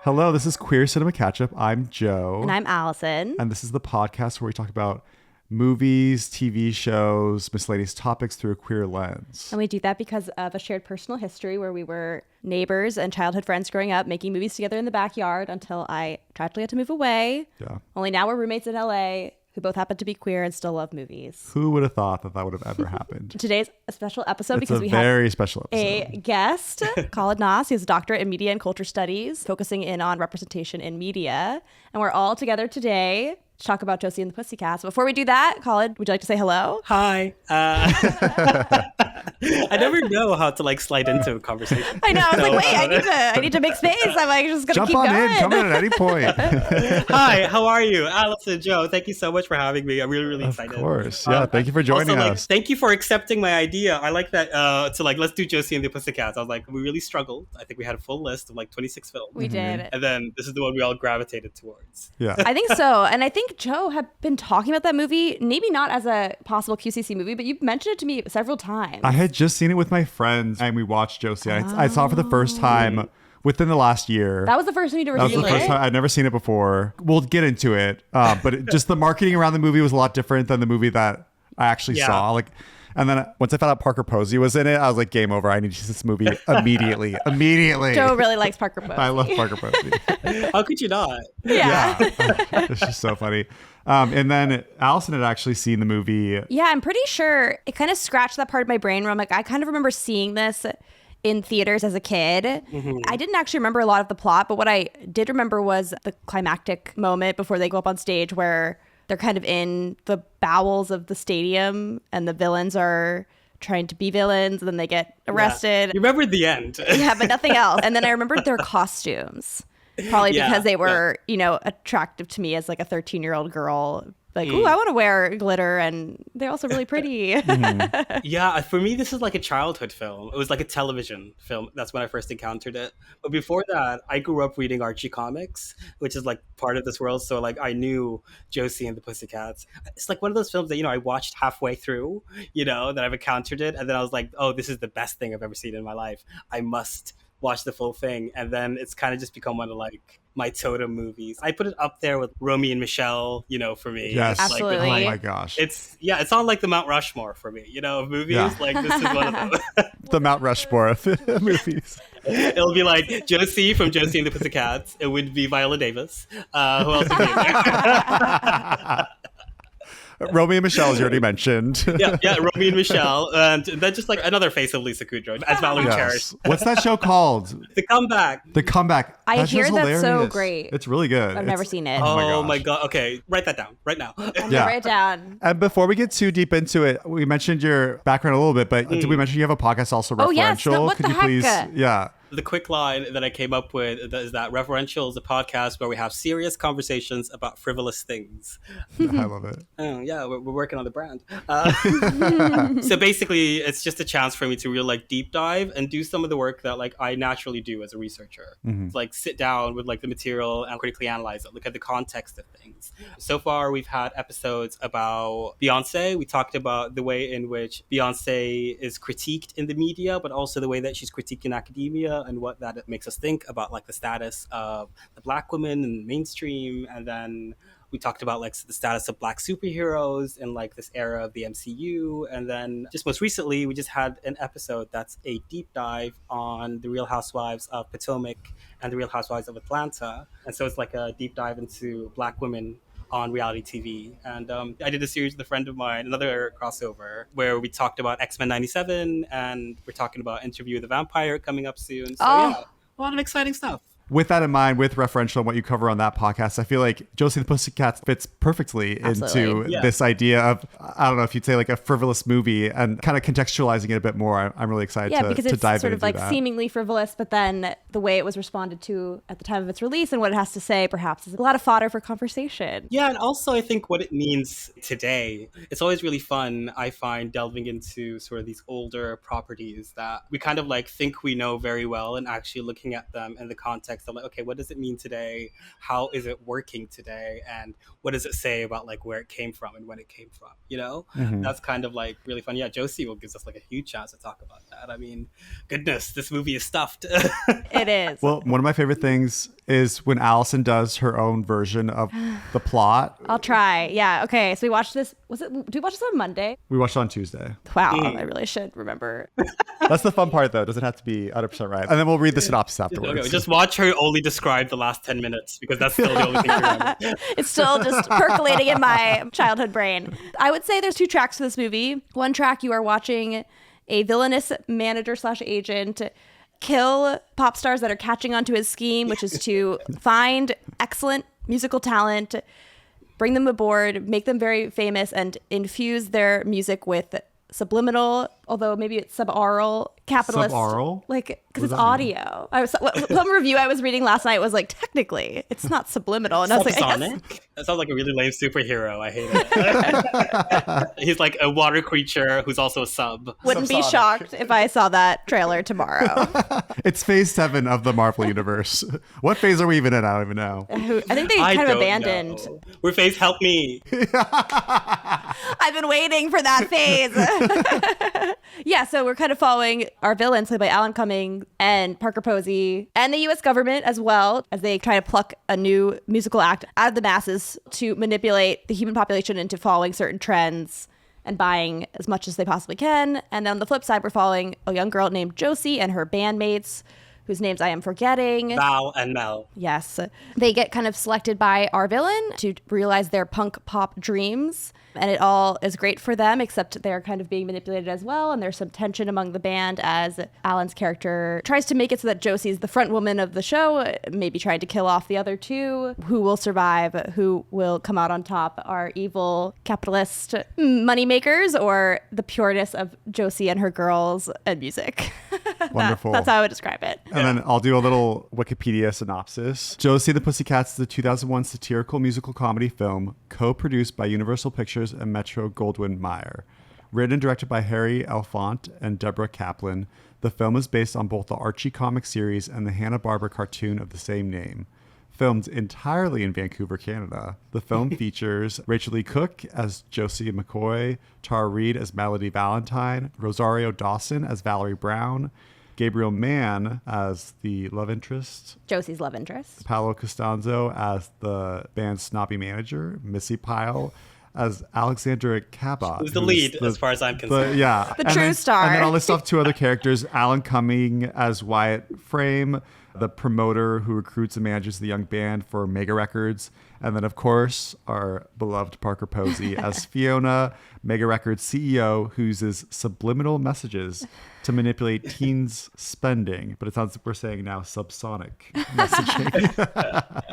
Hello, this is Queer Cinema Catchup. I'm Joe. And I'm Allison. And this is the podcast where we talk about movies, TV shows, miscellaneous topics through a queer lens. And we do that because of a shared personal history where we were neighbors and childhood friends growing up, making movies together in the backyard until I tragically had to move away. Yeah. Only now we're roommates in LA who both happen to be queer and still love movies. Who would have thought that would have ever happened? Today's a special episode It's because we have very special episode. a guest, Khaliden Nas. He has a doctorate in media and culture studies, focusing in on representation in media. And we're all together today to talk about Josie and the Pussycats. Before we do that, Khalid, would you like to say hello? Hi. I never know how to slide into a conversation. I know. I was like, wait, I need to make space. I'm like just gonna Jump keep on going. in. Come in at any point. Hi, how are you? Allison, Joe, thank you so much for having me. I'm really excited. Of course. Yeah, thank you for joining us. Thank you for accepting my idea. I like that let's do Josie and the Pussycats. I was like, we really struggled. I think we had a full list of 26 films. We did. And then this is the one we all gravitated towards. Yeah. I think so. And I think Joe had been talking about that movie, maybe not as a possible QCC movie, but you've mentioned it to me several times. I had just seen it with my friends and we watched Josie. I saw it for the first time within the last year. That was the first time you'd ever That was seen the first it? time. I'd never seen it before. We'll get into it. Just the marketing around the movie was a lot different than the movie that I actually saw. And then once I found out Parker Posey was in it, I was like, game over. I need to see this movie immediately. Joe really likes Parker Posey. I love Parker Posey. How could you not? Yeah. It's just so funny. And then Allison had actually seen the movie. Yeah, I'm pretty sure it kind of scratched that part of my brain where I'm like, I kind of remember seeing this in theaters as a kid. Mm-hmm. I didn't actually remember a lot of the plot, but what I did remember was the climactic moment before they go up on stage where they're kind of in the bowels of the stadium and the villains are trying to be villains and then they get arrested. Yeah. You remember the end. Yeah, but nothing else. And then I remembered their costumes. Probably because they were, attractive to me as like a 13-year-old girl. Like, ooh, I want to wear glitter, and they're also really pretty. Mm-hmm. Yeah, for me, this is like a childhood film. It was like a television film. That's when I first encountered it. But before that, I grew up reading Archie Comics, which is like part of this world. So like I knew Josie and the Pussycats. It's like one of those films that, I watched halfway through, that I've encountered it. And then I was like, oh, this is the best thing I've ever seen in my life. I must watch the full thing. And then it's kind of just become one of my totem movies. I put it up there with Romy and Michelle, for me. Yes. Absolutely. Oh my gosh. It's on like the Mount Rushmore for me, of movies. Yeah. Like this is one of them. The Mount Rushmore of movies. It'll be like Josie from Josie and the Pussycats. It would be Viola Davis. Who else would be in there? Romy and Michelle, as you already mentioned. yeah, Romy and Michelle. And then just like another face of Lisa Kudrow as Valerie Cherish. What's that show called? The Comeback. The Comeback. I That hear show's that's so hilarious. great. It's really good. I've never seen it. Oh my my gosh. God. Okay, write that down right now. I'm gonna write it down. And before we get too deep into it, we mentioned your background a little bit, but did we mention you have a podcast also, Oh, yes. Referential? What Could the you please? heck? Yeah. The quick line that I came up with is that Referential is a podcast where we have serious conversations about frivolous things. I love it. Oh, yeah, we're working on the brand. So basically, it's just a chance for me to really deep dive and do some of the work that I naturally do as a researcher. Mm-hmm. Sit down with the material and critically analyze it, look at the context of things. So far, we've had episodes about Beyonce. We talked about the way in which Beyonce is critiqued in the media, but also the way that she's critiqued in academia and what that makes us think about the status of the Black woman in the mainstream. And then we talked about the status of Black superheroes in this era of the MCU. And then just most recently, we just had an episode that's a deep dive on the Real Housewives of Potomac and the Real Housewives of Atlanta. And so it's a deep dive into Black women on reality TV. And I did a series with a friend of mine, another crossover, where we talked about X-Men 97, and we're talking about Interview with the Vampire coming up soon. So yeah, a lot of exciting stuff. With that in mind, with Referential and what you cover on that podcast, I feel like Josie and the Pussycats fits perfectly Absolutely. into this idea of, I don't know if you'd say a frivolous movie and kind of contextualizing it a bit more. I'm really excited to dive into that. Yeah, because it's sort of seemingly frivolous, but then the way it was responded to at the time of its release and what it has to say perhaps is a lot of fodder for conversation. Yeah, and also I think what it means today, it's always really fun, I find, delving into sort of these older properties that we kind of think we know very well, and actually looking at them in the context of okay, what does it mean today? How is it working today? And what does it say about where it came from and when it came from? Mm-hmm. That's kind of really fun. Yeah, Josie will gives us a huge chance to talk about that. I mean, goodness, this movie is stuffed. It is. Well, one of my favorite things is when Allison does her own version of the plot. I'll try. Yeah. Okay. So we watched this. Did we watch this on Monday? We watched it on Tuesday. Wow. I really should remember. That's the fun part, though. It doesn't have to be 100% right. And then we'll read the synopsis afterwards. Okay, just watch her only describe the last 10 minutes because that's still the only thing you remember. It's still just percolating in my childhood brain. I would say there's 2 tracks to this movie. One track, you are watching a villainous manager/agent kill pop stars that are catching onto his scheme, which is to find excellent musical talent, bring them aboard, make them very famous, and infuse their music with subliminal, although maybe it's subaural, capitalist. Subaural? Like, because it's audio. Some review I was reading last night was like, technically, it's not subliminal. And I was like, Subsonic? That sounds like a really lame superhero. I hate it. He's like a water creature who's also a sub. Wouldn't be shocked if I saw that trailer tomorrow. It's phase 7 of the Marvel Universe. What phase are we even in? I don't even know. I think they kind of abandoned. Know. We're phase help me. I've been waiting for that phase. Yeah, so we're kind of following our villains played by Alan Cumming and Parker Posey and the U.S. government as well as they try to pluck a new musical act out of the masses to manipulate the human population into following certain trends and buying as much as they possibly can. And then on the flip side, we're following a young girl named Josie and her bandmates, whose names I am forgetting. Val and Mel. Yes. They get kind of selected by our villain to realize their punk pop dreams. And it all is great for them, except they're kind of being manipulated as well. And there's some tension among the band as Alan's character tries to make it so that Josie's the front woman of the show, maybe trying to kill off the other 2. Who will survive? Who will come out on top? Are evil capitalist moneymakers or the pureness of Josie and her girls and music? Wonderful. That's how I would describe it. And then I'll do a little Wikipedia synopsis. Josie and the Pussycats is a 2001 satirical musical comedy film co-produced by Universal Pictures and Metro-Goldwyn-Mayer. Written and directed by Harry Elfont and Deborah Kaplan, the film is based on both the Archie Comics series and the Hanna-Barbera cartoon of the same name. Filmed entirely in Vancouver, Canada. The film features Rachel Lee Cook as Josie McCoy, Tara Reid as Melody Valentine, Rosario Dawson as Valerie Brown, Gabriel Mann as the love interest, Josie's love interest, Paolo Costanzo as the band's snobby manager, Missy Pyle as Alexandra Cabot. Who's the lead, as far as I'm concerned. The true star. And then I'll list off 2 other characters, Alan Cumming as Wyatt Frame, the promoter who recruits and manages the young band for Mega Records. And then, of course, our beloved Parker Posey as Fiona, Mega Records CEO, who uses subliminal messages to manipulate teens' spending. But it sounds like we're saying now subsonic messaging.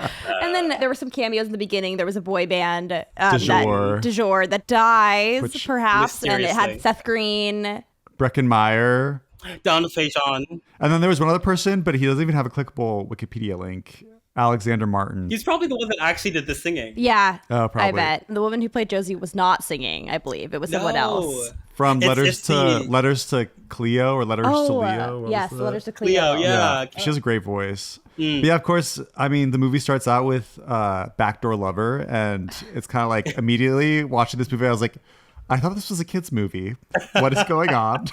And then there were some cameos in the beginning. There was a boy band, Du jour, that dies, perhaps. And it had Seth Green. Breckin Meyer. Don Faison. And then there was one other person, but he doesn't even have a clickable Wikipedia link. Alexander Martin. He's probably the one that actually did the singing. Yeah, probably. I bet. The woman who played Josie was not singing, I believe. It was someone else. From Letters to Cleo or Letters to Leo? Yes, Letters to Cleo. Yeah. She has a great voice. But yeah, of course, I mean, the movie starts out with Backdoor Lover, and it's kind of like immediately watching this movie, I was like, I thought this was a kid's movie. What is going on?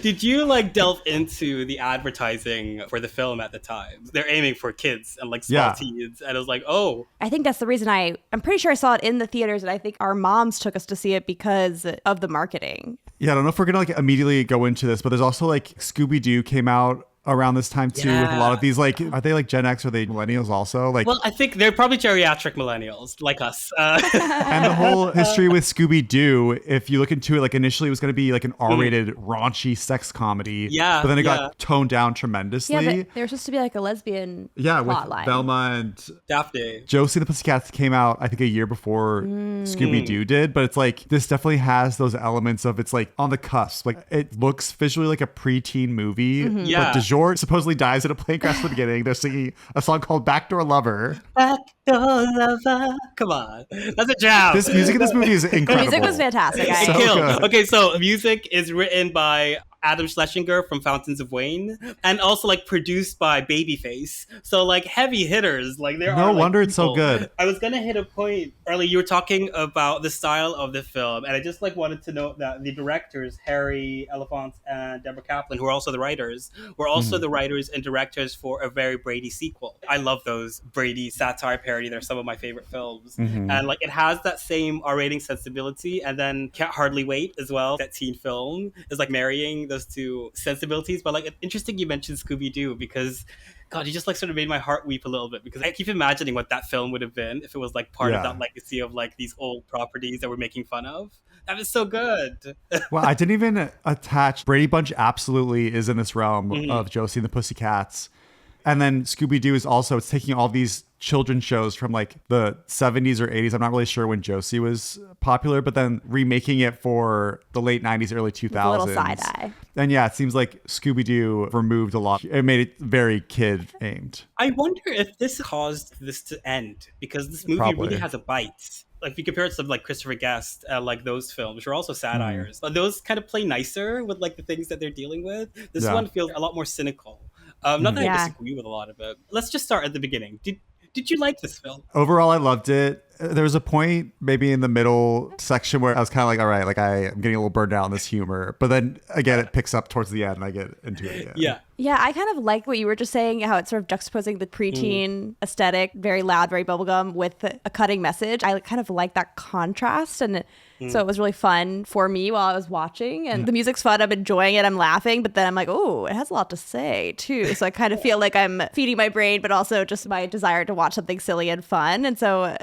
Did you delve into the advertising for the film at the time? They're aiming for kids and small teens. And I was like, oh. I think that's the reason I'm pretty sure I saw it in the theaters, and I think our moms took us to see it because of the marketing. Yeah, I don't know if we're going to immediately go into this, but there's also Scooby-Doo came out around this time too, with a lot of these are they Gen X or are they millennials also? Well, I think they're probably geriatric millennials like us. And the whole history with Scooby-Doo, if you look into it, initially it was going to be an R-rated raunchy sex comedy. Yeah. But then it got toned down tremendously. Yeah, they were supposed to be a lesbian plot line. With Velma and Daphne. Josie and the Pussycats came out, I think, a year before Scooby-Doo did. But it's this definitely has those elements of it's on the cusp. It looks visually like a preteen movie. Mm-hmm. Yeah. But DeJour supposedly dies in a plane crash at the beginning. They're singing a song called Backdoor Lover. Backdoor Lover. Come on. That's a jam. This music in this movie is incredible. The music was fantastic. It killed. Okay, so music is written by Adam Schlesinger from Fountains of Wayne, and also like produced by Babyface. So like heavy hitters. Like there No are. No wonder it's so good. I was gonna hit a point earlier. You were talking about the style of the film, and I just like wanted to note that the directors, Harry Elfont and Deborah Kaplan, who are also the writers, were also the writers and directors for a very Brady sequel. I love those Brady satire parody. They're some of my favorite films. And like it has that same R-rating sensibility, and then Can't Hardly Wait as well. That teen film is like marrying those two sensibilities. But like, it's interesting you mentioned Scooby-Doo, because God, you just like sort of made my heart weep a little bit, because I keep imagining what that film would have been if it was like part of that legacy of like these old properties that we're making fun of. That was so good. Well, I didn't even attach Brady Bunch absolutely is in this realm of Josie and the Pussycats. And then Scooby-Doo is also, it's taking all these children's shows from like the 70s or 80s. I'm not really sure when Josie was popular, but then remaking it for the late 90s, early 2000s. A little side eye. And yeah, it seems like Scooby-Doo removed a lot. It made it very kid aimed. I wonder if this caused this to end, because this movie really has a bite. Like if you compare it to like Christopher Guest, like those films, are also satires. But those kind of play nicer with like the things that they're dealing with. This one feels a lot more cynical. Not that I disagree with a lot of it. Let's just start at the beginning. Did you like this film? Overall, I loved it. There was a point maybe in the middle section where I was kind of like, all right, like I'm getting a little burned out on this humor. But then again, it picks up towards the end and I get into it again. Yeah, I kind of like what you were just saying, how it's sort of juxtaposing the preteen aesthetic, very loud, very bubblegum, with a cutting message. I kind of like that contrast. And so it was really fun for me while I was watching. And the music's fun. I'm enjoying it. I'm laughing. But then I'm like, oh, it has a lot to say, too. So I kind of feel like I'm feeding my brain, but also just my desire to watch something silly and fun. And so,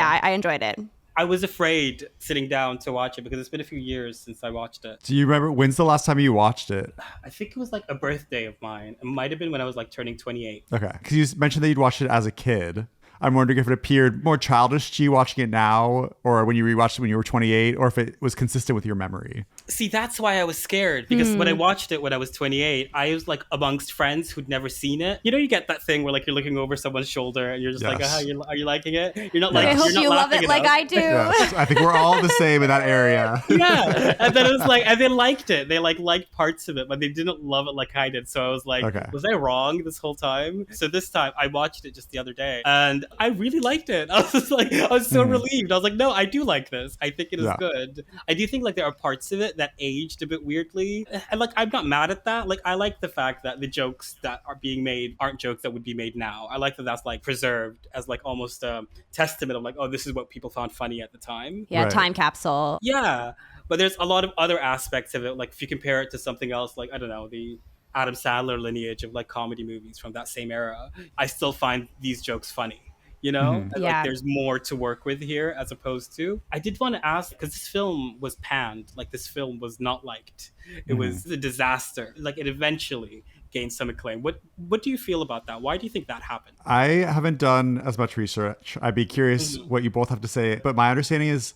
I enjoyed it. I was afraid sitting down to watch it because it's been a few years since I watched it. Do you remember, when's the last time you watched it? I think it was like a birthday of mine. It might have been when I was like turning 28. Okay. Because you mentioned that you'd watched it as a kid. I'm wondering if it appeared more childish to you watching it now, or when you rewatched it when you were 28, or if it was consistent with your memory. See, that's why I was scared, because when I watched it when I was 28, I was like amongst friends who'd never seen it. You know, you get that thing where like you're looking over someone's shoulder and you're just like, are you liking it? You're not like, I hope you're not you love it enough. like I do. Yes. I think we're all the same in that area. Yeah. And then it was like, and they liked it. They like liked parts of it, but they didn't love it like I did. So I was like, was I wrong this whole time? So this time I watched it just the other day and I really liked it. I was just like, I was so relieved. I was like, no, I do like this. I think it is good. I do think like there are parts of it that aged a bit weirdly. And like, I'm not mad at that. Like, I like the fact that the jokes that are being made aren't jokes that would be made now. I like that that's like preserved as like almost a testament of like, oh, this is what people found funny at the time. Yeah, right. Time capsule. Yeah. But there's a lot of other aspects of it. Like if you compare it to something else, like, I don't know, the Adam Sandler lineage of like comedy movies from that same era, I still find these jokes funny. You know, and, like there's more to work with here as opposed to. I did want to ask, because this film was panned, like this film was not liked. It was a disaster. Like it eventually gained some acclaim. What do you feel about that? Why do you think that happened? I haven't done as much research. I'd be curious what you both have to say. But my understanding is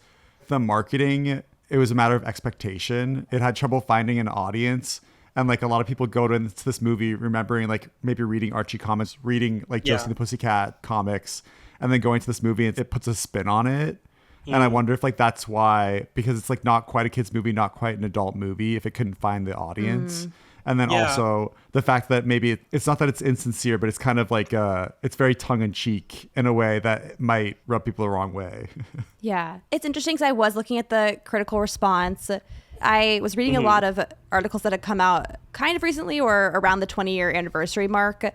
the marketing, it was a matter of expectation. It had trouble finding an audience. And like a lot of people go into this movie remembering like maybe reading Archie Comics, reading like Josie and the Pussycat comics, and then going to this movie and it puts a spin on it. And I wonder if like that's why, because it's like not quite a kid's movie, not quite an adult movie, if it couldn't find the audience. And then also the fact that maybe it's not that it's insincere, but it's kind of like it's very tongue-in-cheek in a way that might rub people the wrong way. Yeah. It's interesting because I was looking at the critical response. I was reading a lot of articles that had come out kind of recently or around the 20-year anniversary mark.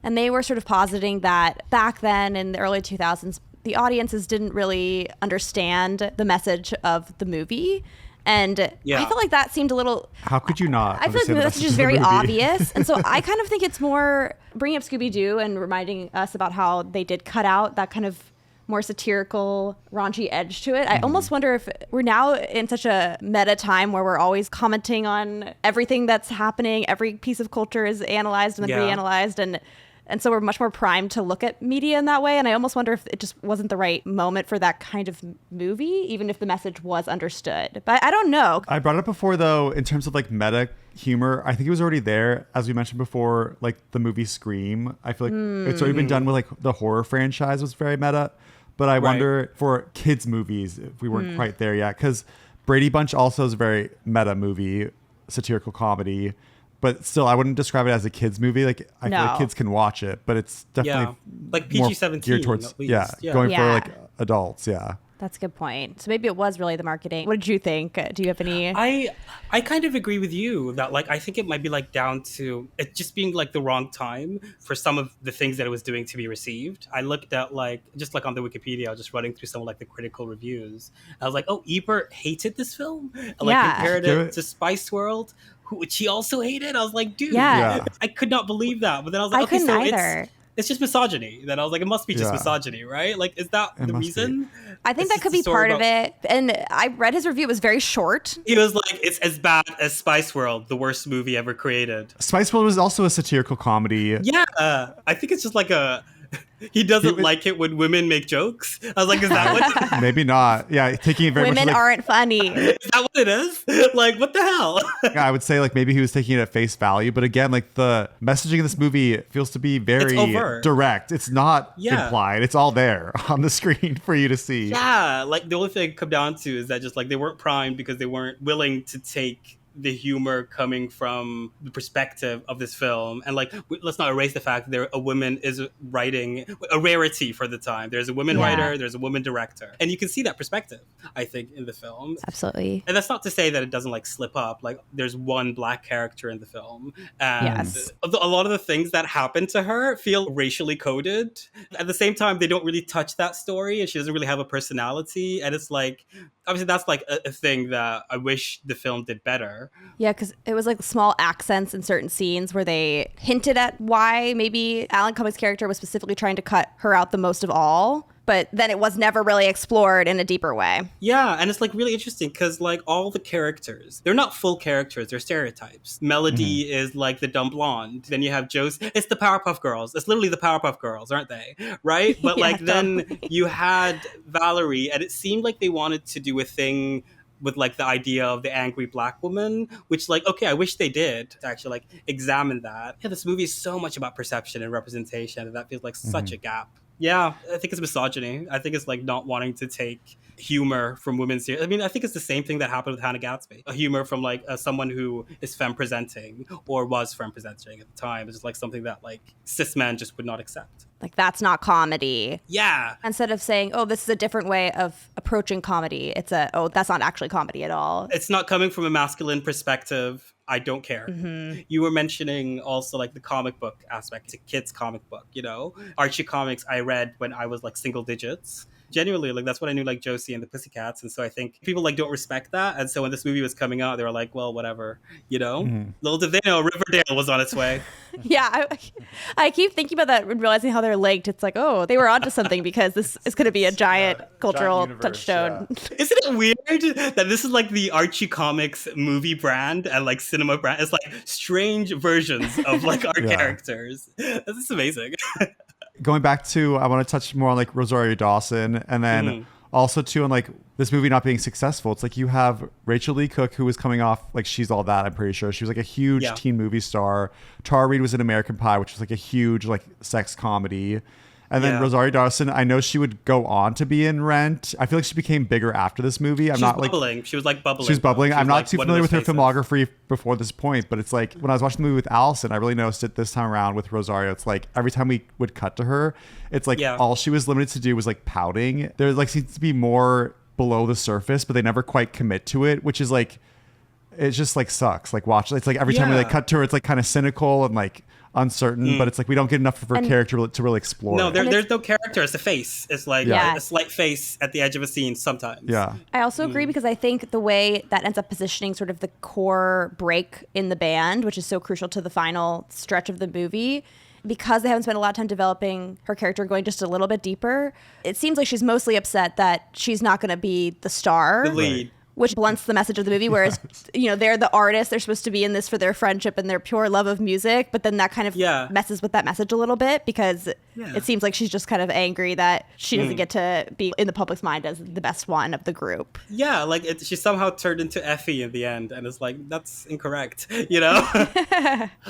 And they were sort of positing that back then in the early 2000s, the audiences didn't really understand the message of the movie. And I felt like that seemed a little... How could you not? I feel like the message is very obvious. And so I kind of think it's more bringing up Scooby-Doo and reminding us about how they did cut out that kind of more satirical, raunchy edge to it. I almost wonder if we're now in such a meta time where we're always commenting on everything that's happening. Every piece of culture is analyzed and then reanalyzed. And so we're much more primed to look at media in that way. And I almost wonder if it just wasn't the right moment for that kind of movie, even if the message was understood. But I don't know. I brought it up before, though, in terms of like meta humor. I think it was already there, as we mentioned before, like the movie Scream. I feel like it's already been done with like the horror franchise was very meta. But I wonder for kids' movies if we weren't quite there yet. Because Brady Bunch also is a very meta movie. satirical comedy. But still, I wouldn't describe it as a kids movie. Like I feel like kids can watch it, but it's definitely like more PG-17 geared towards at least. going for like adults. Yeah. That's a good point. So maybe it was really the marketing. What did you think? Do you have any? I kind of agree with you that like I think it might be like down to it just being like the wrong time for some of the things that it was doing to be received. I looked at like just like on the Wikipedia, I was just running through some of like the critical reviews. I was like, oh, Ebert hated this film. And like compared it to Spice World, which he also hated. I was like, dude, I could not believe that. But then I was like, okay, so it's just misogyny. Then I was like, it must be just misogyny, right? Like, is that the reason? I think that could be part of it. And I read his review. It was very short. He was like, it's as bad as Spice World, the worst movie ever created. Spice World was also a satirical comedy. Yeah. I think it's just like he doesn't like it when women make jokes. I was like, is that what? Maybe not. Yeah, taking it very women much like, aren't funny. Is that what it is? Like, what the hell? Yeah, I would say like maybe he was taking it at face value, but again, like the messaging in this movie feels to be very direct. It's not implied. It's all there on the screen for you to see. Yeah, like the only thing it come down to is that just like they weren't primed because they weren't willing to take the humor coming from the perspective of this film. And like, let's not erase the fact that a woman is writing, a rarity for the time. There's a woman writer, there's a woman director. And you can see that perspective, I think, in the film. Absolutely. And that's not to say that it doesn't like slip up. Like there's one black character in the film. And a lot of the things that happen to her feel racially coded. At the same time, they don't really touch that story and she doesn't really have a personality. And it's like, obviously that's like a thing that I wish the film did better. Yeah, because it was like small accents in certain scenes where they hinted at why maybe Alan Cummings' character was specifically trying to cut her out the most of all. But then it was never really explored in a deeper way. Yeah, and it's like really interesting because like all the characters, they're not full characters, they're stereotypes. Melody is like the dumb blonde. Then you have Josie. It's the Powerpuff Girls. It's literally the Powerpuff Girls, aren't they? Right? But like then you had Valerie, and it seemed like they wanted to do a thing with like the idea of the angry black woman, which like, okay, I wish they did to actually like examine that. Yeah, this movie is so much about perception and representation, and that feels like such a gap. Yeah, I think it's misogyny. I think it's like not wanting to take humor from women's. I mean, I think it's the same thing that happened with Hannah Gadsby. A humor from like someone who is femme presenting or was femme presenting at the time. It's just like something that like cis men just would not accept. Like that's not comedy. Yeah. Instead of saying, oh, this is a different way of approaching comedy, it's that's not actually comedy at all. It's not coming from a masculine perspective. I don't care. You were mentioning also like the comic book aspect. It's a kid's comic book, you know? Archie Comics I read when I was like single digits. Genuinely, like that's what I knew, like Josie and the Pussycats. And so I think people like don't respect that. And so when this movie was coming out, they were like, well, whatever, you know? Little did they know Riverdale was on its way. Yeah, I keep thinking about that and realizing how they're linked. It's like, oh, they were onto something because this is going to be a giant cultural touchstone. Yeah. Isn't it weird that this is like the Archie Comics movie brand and like cinema brand? It's like strange versions of like our characters. This is amazing. Going back to, I want to touch more on like Rosario Dawson, and then also too on like this movie not being successful. It's like you have Rachel Lee Cook, who was coming off like She's All That, I'm pretty sure. She was like a huge teen movie star. Tara Reid was in American Pie, which was like a huge like sex comedy. And then Rosario Dawson, I know she would go on to be in Rent. I feel like she became bigger after this movie. She's not bubbling. She was like bubbling. She was bubbling. I'm not too familiar with her filmography before this point, but it's like when I was watching the movie with Allison, I really noticed it this time around with Rosario. It's like every time we would cut to her, it's like all she was limited to do was like pouting. There like seems to be more below the surface, but they never quite commit to it, which is like, it just like sucks. Like watch, it's like every time we like cut to her, it's like kind of cynical and like uncertain, but it's like we don't get enough of her character to really explore. No, there's no character. It's a face. It's like a slight face at the edge of a scene sometimes. Yeah. I also agree because I think the way that ends up positioning sort of the core break in the band, which is so crucial to the final stretch of the movie, because they haven't spent a lot of time developing her character and going just a little bit deeper, it seems like she's mostly upset that she's not going to be the star. The lead. Which blunts the message of the movie, whereas, you know, they're the artists. They're supposed to be in this for their friendship and their pure love of music. But then that kind of messes with that message a little bit because it seems like she's just kind of angry that she doesn't get to be in the public's mind as the best one of the group. Yeah, like she somehow turned into Effie in the end. And it's like, that's incorrect, you know?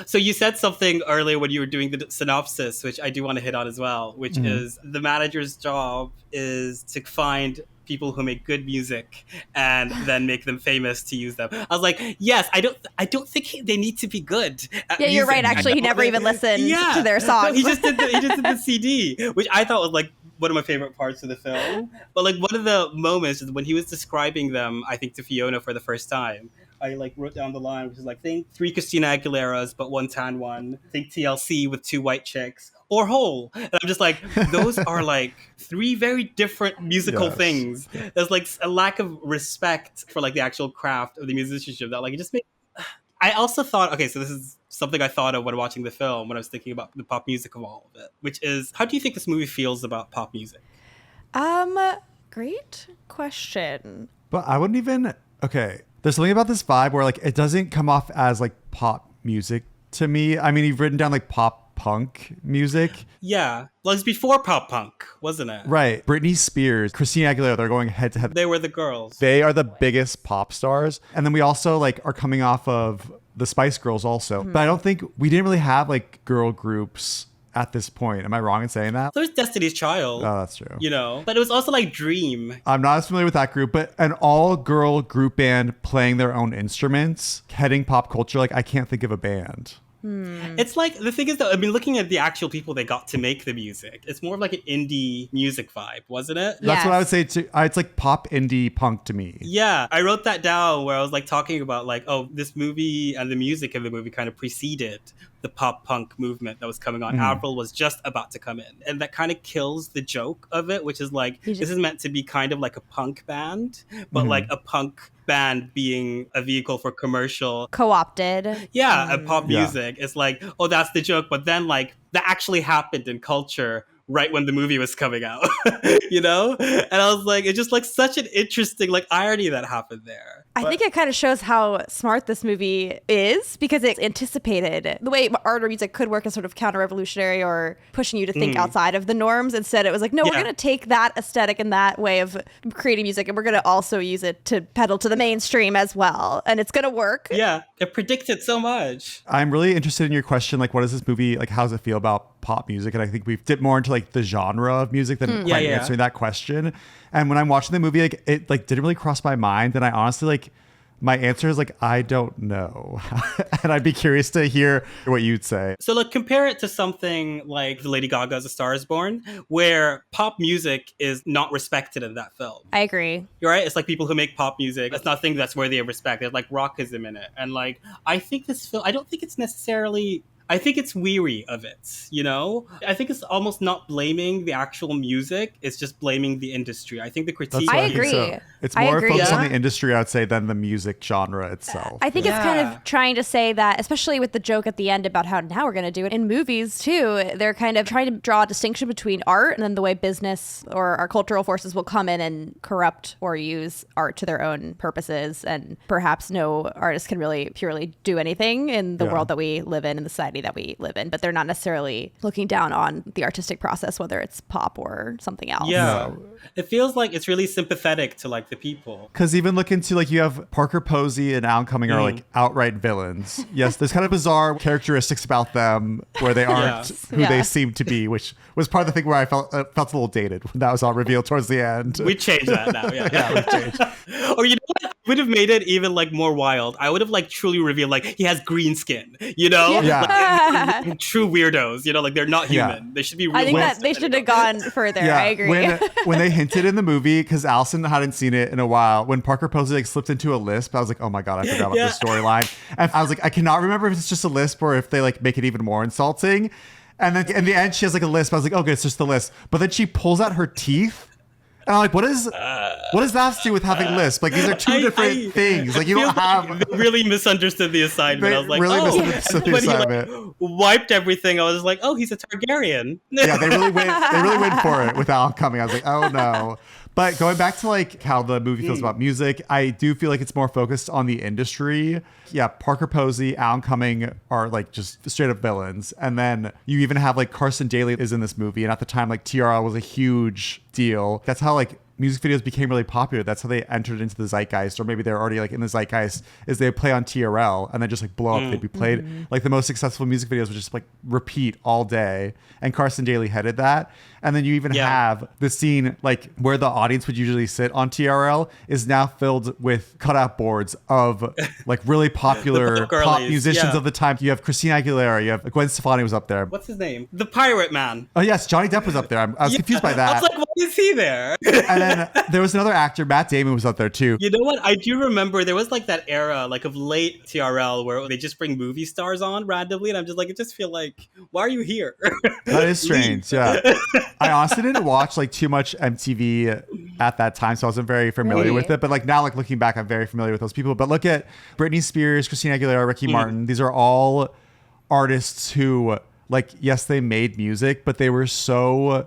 So you said something earlier when you were doing the synopsis, which I do want to hit on as well, which is the manager's job is to find people who make good music and then make them famous to use them. I was like, yes, I don't think they need to be good at Yeah, you're music. right. Actually, he never even listened to their songs. No, he just did the CD, which I thought was like one of my favorite parts of the film. But like one of the moments is when he was describing them, I think, to Fiona for the first time. I like wrote down the line, which is like, think 3 Christina Aguileras, but 1 tan one. Think TLC with 2 white chicks. Or Hole. And I'm just like, those are like 3 very different musical things. There's like a lack of respect for like the actual craft of the musicianship that like it just made. I also thought, okay, so this is something I thought of when watching the film, when I was thinking about the pop music of all of it, which is, how do you think this movie feels about pop music? Great question. But I wouldn't even, okay, there's something about this vibe where like it doesn't come off as like pop music to me. I mean, you've written down like pop punk music. Yeah. Well, it's before pop punk, wasn't it? Right. Britney Spears, Christina Aguilera, they're going head to head. They were the girls. They are the biggest pop stars. And then we also like are coming off of the Spice Girls also. But I don't think we didn't really have like girl groups at this point. Am I wrong in saying that? There's Destiny's Child. Oh, that's true. You know, but it was also like Dream. I'm not as familiar with that group, but an all-girl group band playing their own instruments, heading pop culture, like I can't think of a band. It's like, the thing is though, I mean, looking at the actual people they got to make the music, it's more of like an indie music vibe, wasn't it? That's what I would say too. It's like pop indie punk to me. Yeah, I wrote that down where I was like talking about like, oh, this movie and the music of the movie kind of preceded the pop punk movement that was coming on. Avril was just about to come in. And that kind of kills the joke of it, which is like, this is meant to be kind of like a punk band, but like a punk band being a vehicle for commercial. Co-opted. Yeah, and pop music. It's like, oh, that's the joke. But then like, that actually happened in culture right when the movie was coming out, you know? And I was like, it's just like such an interesting like irony that happened there. I think it kind of shows how smart this movie is because it anticipated the way art or music could work as sort of counter-revolutionary or pushing you to think outside of the norms. Instead, it was like, no, we're going to take that aesthetic and that way of creating music and we're going to also use it to pedal to the mainstream as well. And it's going to work. Yeah, it predicted so much. I'm really interested in your question. Like, what is this movie? Like, how does it feel about pop music? And I think we've dipped more into like the genre of music than quite answering that question. And when I'm watching the movie, like it like didn't really cross my mind. And I honestly like my answer is like, I don't know. And I'd be curious to hear what you'd say. So like compare it to something like the Lady Gaga's A Star Is Born, where pop music is not respected in that film. I agree. You're right. It's like people who make pop music, that's nothing that's worthy of respect. There's like rockism in it. And like, I think this film, I don't think it's necessarily, I think it's weary of it, you know? I think it's almost not blaming the actual music, it's just blaming the industry. I think the critique... I agree. So. It's more focused on the industry, I would say, than the music genre itself. I think it's kind of trying to say that, especially with the joke at the end about how now we're going to do it in movies too, they're kind of trying to draw a distinction between art and then the way business or our cultural forces will come in and corrupt or use art to their own purposes. And perhaps no artist can really purely do anything in the world that we live in the society that we live in, but they're not necessarily looking down on the artistic process, whether it's pop or something else. Yeah. It feels like it's really sympathetic to like the people. Because even look into like you have Parker Posey and Alan Cumming are like outright villains. Yes, there's kind of bizarre characteristics about them where they aren't who they seem to be, which was part of the thing where I felt a little dated when that was all revealed towards the end. We changed that now, yeah. We changed. Or you know what? I would have made it even like more wild. I would have like truly revealed like he has green skin, you know? Like, true weirdos, you know, like they're not human. They should be real. I think that they should have gone further. I agree. When they hinted in the movie, because Allison hadn't seen it in a while, when Parker Posey like slipped into a lisp, I was like, oh my God, I forgot about this storyline. And I was like, I cannot remember if it's just a lisp or if they like make it even more insulting. And then in the end, she has like a lisp. I was like, okay, it's just the lisp. But then she pulls out her teeth. And I'm like, what does that have to do with having lisp? Like, these are two different things. Like, you don't have... They really misunderstood the assignment. I was like, misunderstood the assignment. He, like, wiped everything. I was like, oh, he's a Targaryen. Yeah, they really went for it with Alan Cumming. I was like, oh no. But going back to like how the movie feels about music, I do feel like it's more focused on the industry. Yeah, Parker Posey, Alan Cumming are like just straight up villains. And then you even have like Carson Daly is in this movie. And at the time, like TRL was a huge deal. That's how like music videos became really popular, that's how they entered into the zeitgeist, or maybe they're already like in the zeitgeist, is they play on TRL and then just like blow up. They'd be played like the most successful music videos would just like repeat all day. And Carson Daly headed that. And then you even have the scene like where the audience would usually sit on TRL is now filled with cutout boards of like really popular pop musicians of the time. You have Christina Aguilera, you have Gwen Stefani was up there. What's his name? The Pirate Man. Oh yes, Johnny Depp was up there. I was confused by that. I was like, why is he there? And then there was another actor, Matt Damon was up there too. You know what? I do remember there was like that era like of late TRL where they just bring movie stars on randomly, and I'm just like, I just feel like, why are you here? That is strange. Yeah. I honestly didn't watch like too much MTV at that time, so I wasn't very familiar with it. But like now, like looking back, I'm very familiar with those people. But look at Britney Spears, Christina Aguilera, Ricky Martin. These are all artists who, like, yes, they made music, but they were so,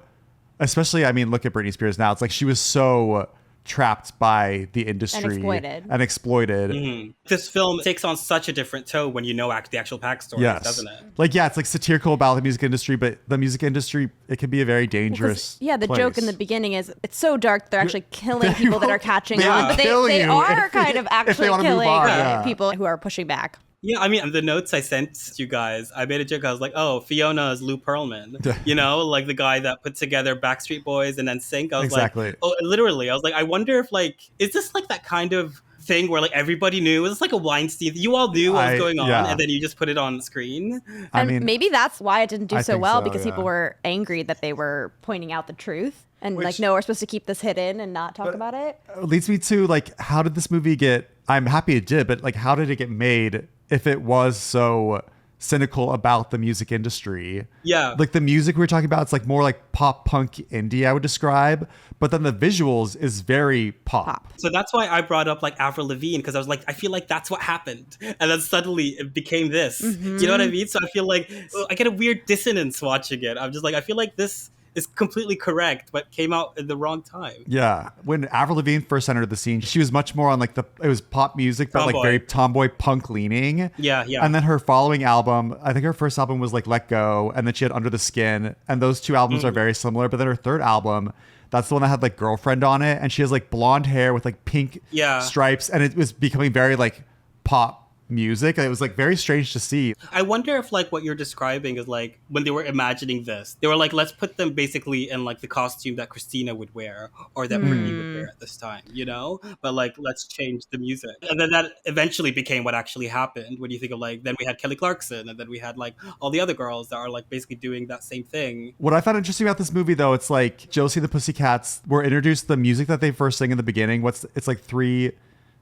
especially, I mean, look at Britney Spears now. It's like she was so trapped by the industry and exploited. This film takes on such a different tone when you know the actual backstory, doesn't it? Like, yeah, it's like satirical about the music industry, but the music industry, it can be a very dangerous the place. joke in the beginning is it's so dark they're actually killing people that are catching on, but they are kind of actually killing people who are pushing back. Yeah, I mean, the notes I sent you guys, I made a joke. I was like, oh, Fiona is Lou Pearlman. You know, like the guy that put together Backstreet Boys and then Sync. I was like, oh, literally. I was like, I wonder if like, is this like that kind of thing where like everybody knew? Is this like a Weinstein? You all knew what was going on and then you just put it on screen? I mean, maybe that's why it didn't do so well, because people were angry that they were pointing out the truth. And like, no, we're supposed to keep this hidden and not talk about it. Leads me to like, how did this movie get, I'm happy it did, but like, how did it get made if it was so cynical about the music industry? Yeah. Like the music we were talking about, it's like more like pop punk indie, I would describe. But then the visuals is very pop. So that's why I brought up like Avril Lavigne, because I was like, I feel like that's what happened. And then suddenly it became this. You know what I mean? So I feel like I get a weird dissonance watching it. I'm just like, I feel like this is completely correct, but came out at the wrong time. Yeah. When Avril Lavigne first entered the scene, she was much more on like it was pop music, but like very tomboy punk leaning. Yeah. And then her following album, I think her first album was like Let Go, and then she had Under the Skin. And those two albums are very similar. But then her third album, that's the one that had like Girlfriend on it. And she has like blonde hair with like pink stripes. And it was becoming very like pop music. It was like very strange to see. I wonder if like what you're describing is like when they were imagining this, they were like, let's put them basically in like the costume that Christina would wear or that Britney would wear at this time, you know? But like, let's change the music. And then that eventually became what actually happened. When you think of like, then we had Kelly Clarkson, and then we had like all the other girls that are like basically doing that same thing. What I found interesting about this movie though, it's like Josie and the Pussycats were introduced, the music that they first sing in the beginning. It's like three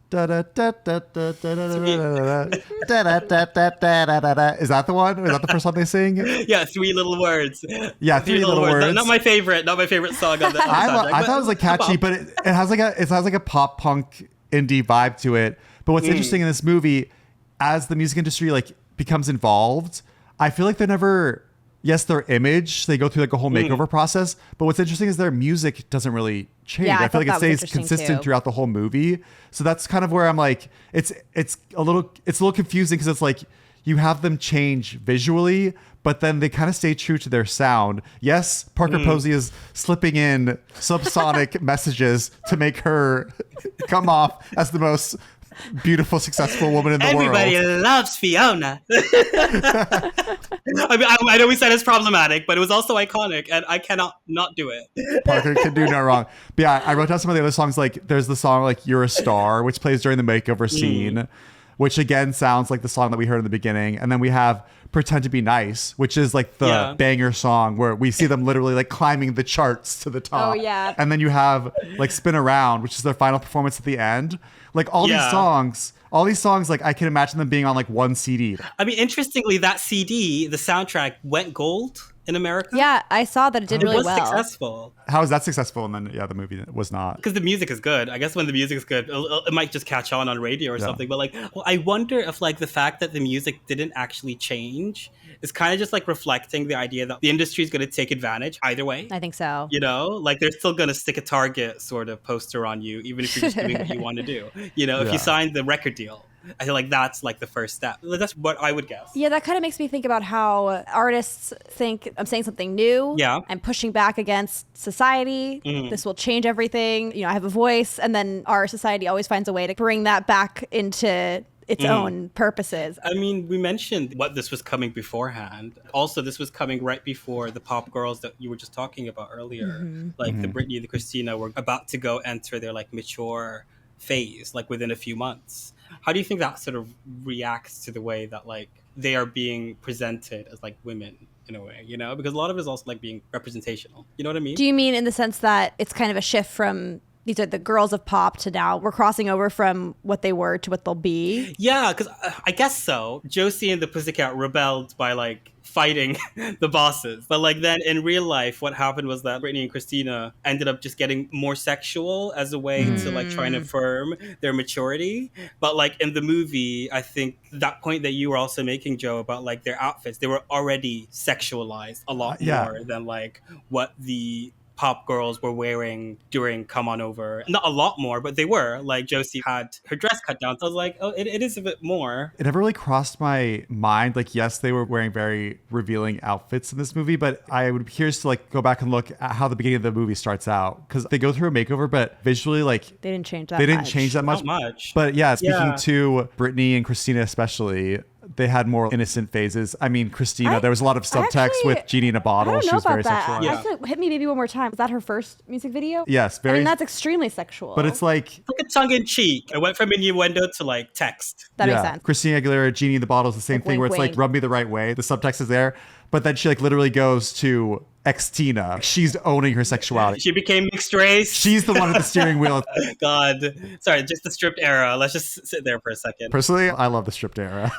is that the one? Is that the first song they sing? Yeah, Three Little Words. Yeah, Three Little Words. Not my favorite song on the I thought it was like catchy, but it has like a pop punk indie vibe to it. But what's interesting in this movie, as the music industry like becomes involved, I feel like they're never. Yes, their image, they go through like a whole makeover process, but what's interesting is their music doesn't really change. I feel like it stays consistent throughout the whole movie. So that's kind of where I'm like, it's a little confusing, because it's like you have them change visually, but then they kind of stay true to their sound. Yes, Parker Posey is slipping in subsonic messages to make her come off as the most beautiful, successful woman in the world. Everybody loves Fiona. I mean, I know we said it's problematic, but it was also iconic, and I cannot not do it. Parker can do no wrong. But yeah, I wrote down some of the other songs. Like there's the song like You're a Star, which plays during the makeover scene, which again sounds like the song that we heard in the beginning. And then we have Pretend to Be Nice, which is like the banger song where we see them literally like climbing the charts to the top. Oh yeah. And then you have like Spin Around, which is their final performance at the end. Like all these songs, like I can imagine them being on like one CD. I mean, interestingly, that CD, the soundtrack, went gold in America. Yeah, I saw that it did really well. It was successful. How is that successful? And then, the movie was not. Because the music is good. I guess when the music is good, it might just catch on radio or something. But like, well, I wonder if like the fact that the music didn't actually change is kind of just like reflecting the idea that the industry is going to take advantage either way. I think so. You know, like they're still going to stick a Target sort of poster on you, even if you're just doing what you want to do. You know, if you sign the record deal. I feel like that's like the first step. That's what I would guess. Yeah, that kind of makes me think about how artists think I'm saying something new. Yeah. I'm pushing back against society. This will change everything. I have a voice. And then our society always finds a way to bring that back into its own purposes. I mean, we mentioned what this was coming beforehand. Also, this was coming right before the pop girls that you were just talking about earlier. Like the Britney and the Christina were about to go enter their like mature phase, like within a few months. How do you think that sort of reacts to the way that like they are being presented as like women in a way, because a lot of it is also like being representational. You know what I mean? Do you mean in the sense that it's kind of a shift from these are the girls of pop to now we're crossing over from what they were to what they'll be? Yeah, because I guess so. Josie and the Pussycat rebelled by like fighting the bosses. But like then in real life, what happened was that Britney and Christina ended up just getting more sexual as a way to like try and affirm their maturity. But like in the movie, I think that point that you were also making, Joe, about like their outfits, they were already sexualized a lot more than like what the pop girls were wearing during Come On Over. Not a lot more, but they were. Like Josie had her dress cut down. So I was like, oh, it is a bit more. It never really crossed my mind. Like, yes, they were wearing very revealing outfits in this movie, but I would be curious to like go back and look at how the beginning of the movie starts out. Because they go through a makeover, but visually, like, they didn't change that much. Not much. But yeah, speaking to Britney and Christina especially, they had more innocent phases. I mean, Christina, there was a lot of subtext with Genie in a Bottle. I don't know she was about very that. sexualized. I feel like, hit me maybe one more time. Was that her first music video? Yes, very. I mean, that's extremely sexual. But it's like a tongue-in-cheek. It went from innuendo to like text. That makes sense. Christina Aguilera, Genie in the Bottle is the same thing, wink, where it's wink. like, rub me the right way. The subtext is there. But then she like literally goes to ex-Tina. She's owning her sexuality. She became mixed race. She's the one at the steering wheel. God. Sorry, just the stripped era. Let's just sit there for a second. Personally, I love the stripped era.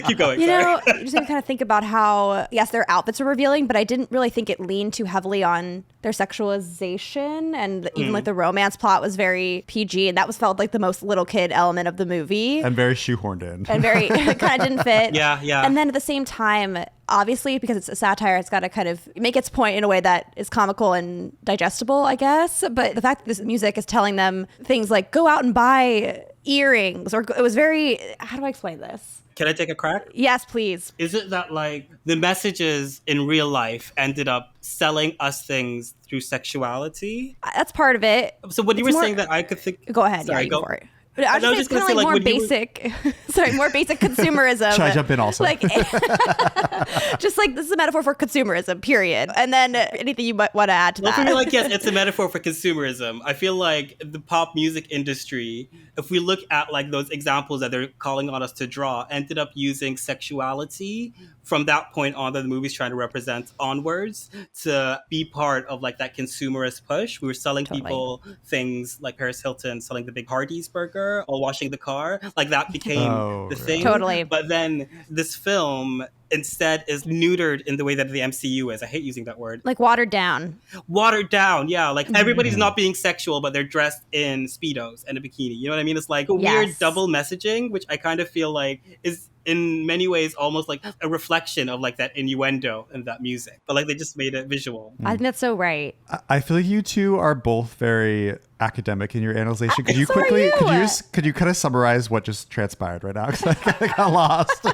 Keep going. You sorry. know, you just kind of think about how, yes, their outfits are revealing, but I didn't really think it leaned too heavily on their sexualization. And even like the romance plot was very PG. And that was felt like the most little kid element of the movie. And very shoehorned in. And very, kind of didn't fit. Yeah. And then at the same time, obviously, because it's a satire, it's got to kind of make its point in a way that is comical and digestible, I guess. But the fact that this music is telling them things like, go out and buy earrings, or it was very, how do I explain this? Can I take a crack? Yes, please. Is it that like the messages in real life ended up selling us things through sexuality? That's part of it. So when you were saying that, I could think... Go ahead. Sorry, yeah, go for it. But I was No, just just saying it's kind of gonna like say, more basic, sorry, more basic consumerism. Should I jump in also? Like, just like this is a metaphor for consumerism, period. And then anything you might want to add to Well, that? for me, like, yes, it's a metaphor for consumerism. I feel like the pop music industry, if we look at like those examples that they're calling on us to draw, ended up using sexuality from that point on that the movie's trying to represent onwards to be part of like that consumerist push. We were selling people things like Paris Hilton selling the big Hardee's burger or washing the car. Like that became the thing. Totally. But then this film instead is neutered in the way that the MCU is. I hate using that word. Like watered down. Watered down, yeah. Like everybody's not being sexual, but they're dressed in Speedos and a bikini. You know what I mean? It's like a weird double messaging, which I kind of feel like is in many ways almost like a reflection of like that innuendo in that music. But like they just made it visual. I think that's so right. I feel like you two are both very academic in your analysis. Could you So quickly, are you. could you kind of summarize what just transpired right now? Because I kind of got lost.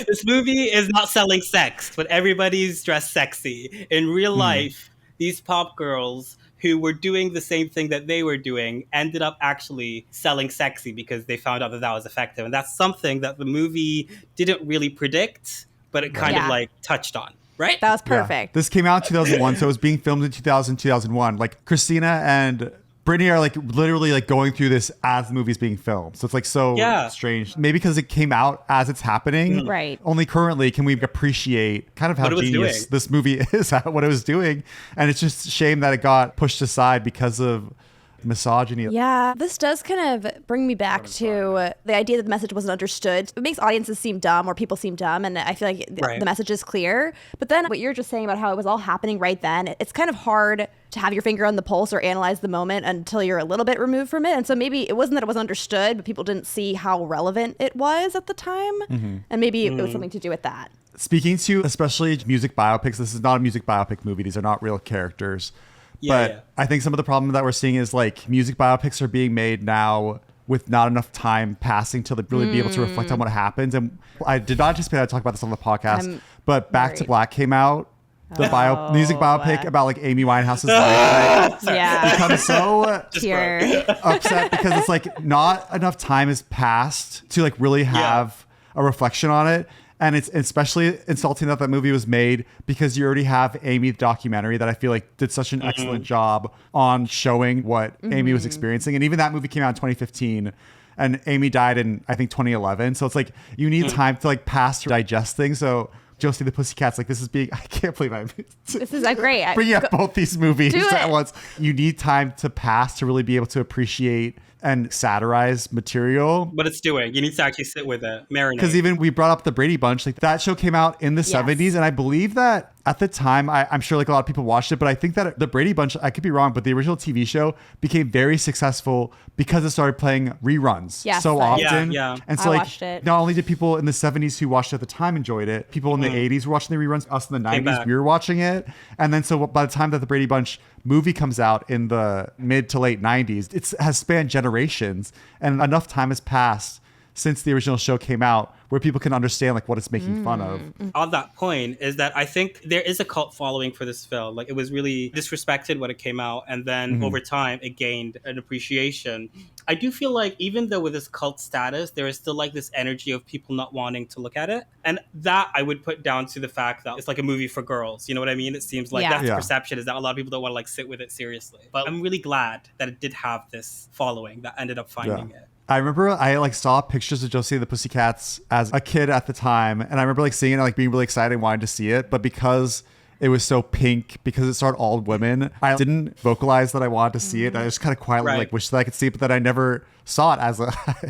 This movie is not selling sex, but everybody's dressed sexy. In real life, these pop girls who were doing the same thing that they were doing ended up actually selling sexy because they found out that that was effective. And that's something that the movie didn't really predict, but it kind of like touched on. Right? That was perfect. Yeah. This came out in 2001, so it was being filmed in 2001. Like Christina and Britney are like literally like going through this as the movie's being filmed. So it's like so strange. Maybe because it came out as it's happening. Right. Only currently can we appreciate kind of how genius this movie is at what it was doing. And it's just a shame that it got pushed aside because of misogyny. Yeah, this does kind of bring me back to the idea that the message wasn't understood. It makes audiences seem dumb or people seem dumb, and I feel like the message is clear. But then what you're just saying about how it was all happening right then, it's kind of hard to have your finger on the pulse or analyze the moment until you're a little bit removed from it. And so maybe it wasn't that it was understood, but people didn't see how relevant it was at the time. And maybe it was something to do with that. Speaking to especially music biopics, this is not a music biopic movie. These are not real characters. But I think some of the problem that we're seeing is like music biopics are being made now with not enough time passing to really be able to reflect on what happens. And I did not anticipate I'd talk about this on the podcast, but Back to Black came out. The music biopic about like Amy Winehouse's life. Yeah. Become so Tear. upset because it's like not enough time has passed to like really have a reflection on it. And it's especially insulting that movie was made because you already have Amy the documentary that I feel like did such an excellent job on showing what Amy was experiencing. And even that movie came out in 2015 and Amy died in, I think, 2011. So it's like you need time to like pass to digest things. So Josie the Pussycats, like this is being, I can't believe This is a great. bringing up both these movies at once. You need time to pass to really be able to appreciate and satirize material. What it's doing. You need to actually sit with it, marinate. Because even we brought up the Brady Bunch, like that show came out in the 70s. And I believe that at the time, I'm sure like a lot of people watched it, but I think that the Brady Bunch, I could be wrong, but the original TV show became very successful because it started playing reruns so often. Yeah. And so I like watched it. not only did people in the 70s who watched it at the time enjoyed it, people in the 80s were watching the reruns, us in the 90s, we were watching it. And then so by the time that the Brady Bunch movie comes out in the mid to late 90s, it has spanned generations and enough time has passed since the original show came out where people can understand like what it's making fun of. On that point is that I think there is a cult following for this film. Like it was really disrespected when it came out, and then over time it gained an appreciation. I do feel like even though with this cult status, there is still like this energy of people not wanting to look at it. And that I would put down to the fact that it's like a movie for girls. You know what I mean? It seems like that's the perception, is that a lot of people don't want to like sit with it seriously. But I'm really glad that it did have this following that ended up finding it. I remember I like saw pictures of Josie and the Pussycats as a kid at the time, and I remember like seeing it and like being really excited and wanting to see it, but because it was so pink, because it starred all women, I didn't vocalize that I wanted to see it. I just kind of quietly like wished that I could see it, but then I never saw it as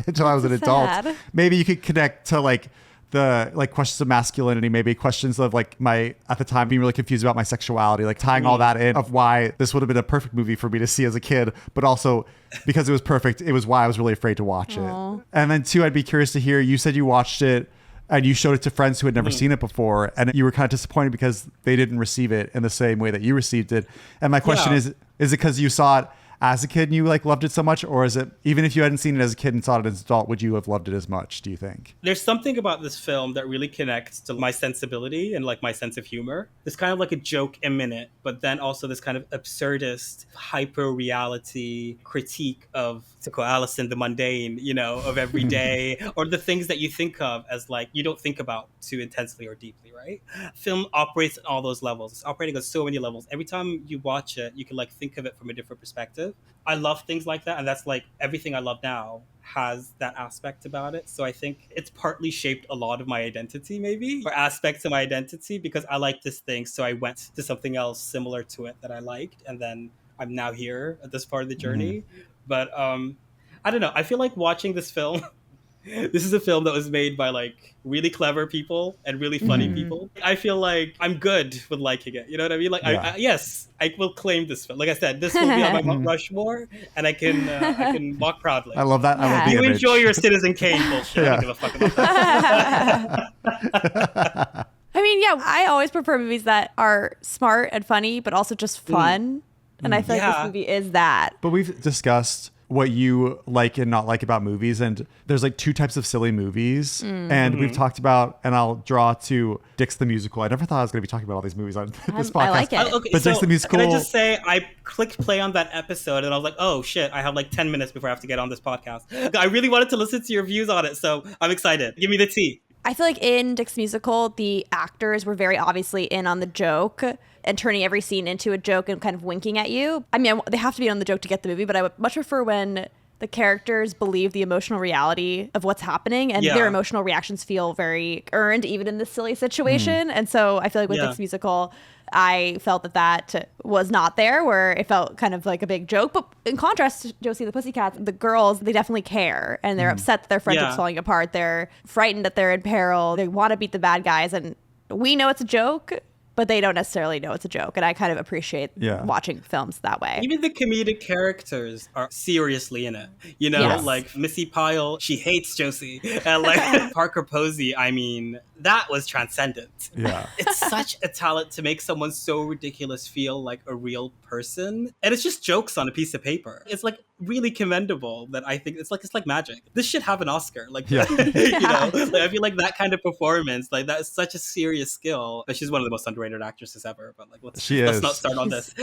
until I was an adult. Maybe you could connect to like the like questions of masculinity, maybe questions of like my at the time being really confused about my sexuality, like tying all that in of why this would have been a perfect movie for me to see as a kid, but also because it was perfect, it was why I was really afraid to watch it. And then two, I'd be curious to hear, you said you watched it and you showed it to friends who had never seen it before, and you were kind of disappointed because they didn't receive it in the same way that you received it. And my question is it because you saw it as a kid and you like loved it so much, or is it even if you hadn't seen it as a kid and saw it as an adult, would you have loved it as much, do you think? There's something about this film that really connects to my sensibility and like my sense of humor. It's kind of like a joke a minute, but then also this kind of absurdist hyper reality critique of Allison, the mundane, you know, of every day, or the things that you think of as like you don't think about too intensely or deeply, right? Film operates at all those levels. It's operating on so many levels. Every time you watch it, you can like think of it from a different perspective. I love things like that, and that's like everything I love now has that aspect about it. So I think it's partly shaped a lot of my identity, maybe, or aspects of my identity, because I like this thing, so I went to something else similar to it that I liked, and then I'm now here at this part of the journey. But I don't know, I feel like watching this film this is a film that was made by like really clever people and really funny people. I feel like I'm good with liking it. You know what I mean? Like, yes, I will claim this film. Like I said, this will be on my Mount Rushmore, and I can walk proudly. I love that. I love the you image. enjoy your Citizen Kane bullshit. I don't give a fuck about that. I mean, I always prefer movies that are smart and funny, but also just fun. And I feel like this movie is that. But we've discussed what you like and not like about movies, and there's like two types of silly movies, and we've talked about, and I'll draw to Dix the Musical. I never thought I was going to be talking about all these movies on this podcast. I like it. Okay, but so Dix the Musical, can I just say, I clicked play on that episode and I was like, oh shit, I have like 10 minutes before I have to get on this podcast. I really wanted to listen to your views on it, so I'm excited. Give me the tea. I feel like in Dick's Musical, the actors were very obviously in on the joke and turning every scene into a joke and kind of winking at you. I mean, they have to be on the joke to get the movie, but I would much prefer when the characters believe the emotional reality of what's happening, and their emotional reactions feel very earned, even in this silly situation. And so I feel like with Dick's Musical, I felt that was not there, where it felt kind of like a big joke. But in contrast to Josie and the Pussycats, the girls, they definitely care, and they're upset that their friendship's falling apart. They're frightened that they're in peril. They want to beat the bad guys, and we know it's a joke, but they don't necessarily know it's a joke. And I kind of appreciate watching films that way. Even the comedic characters are seriously in it. You know, like Missy Pyle, she hates Josie. And like Parker Posey, I mean, that was transcendent. Yeah. It's such a talent to make someone so ridiculous feel like a real person. And it's just jokes on a piece of paper. It's like really commendable that I think it's like magic. This should have an Oscar. Like, Yeah. you know, like, I feel like that kind of performance, like that is such a serious skill. But she's one of the most underrated actresses ever. But like, let's not start on this.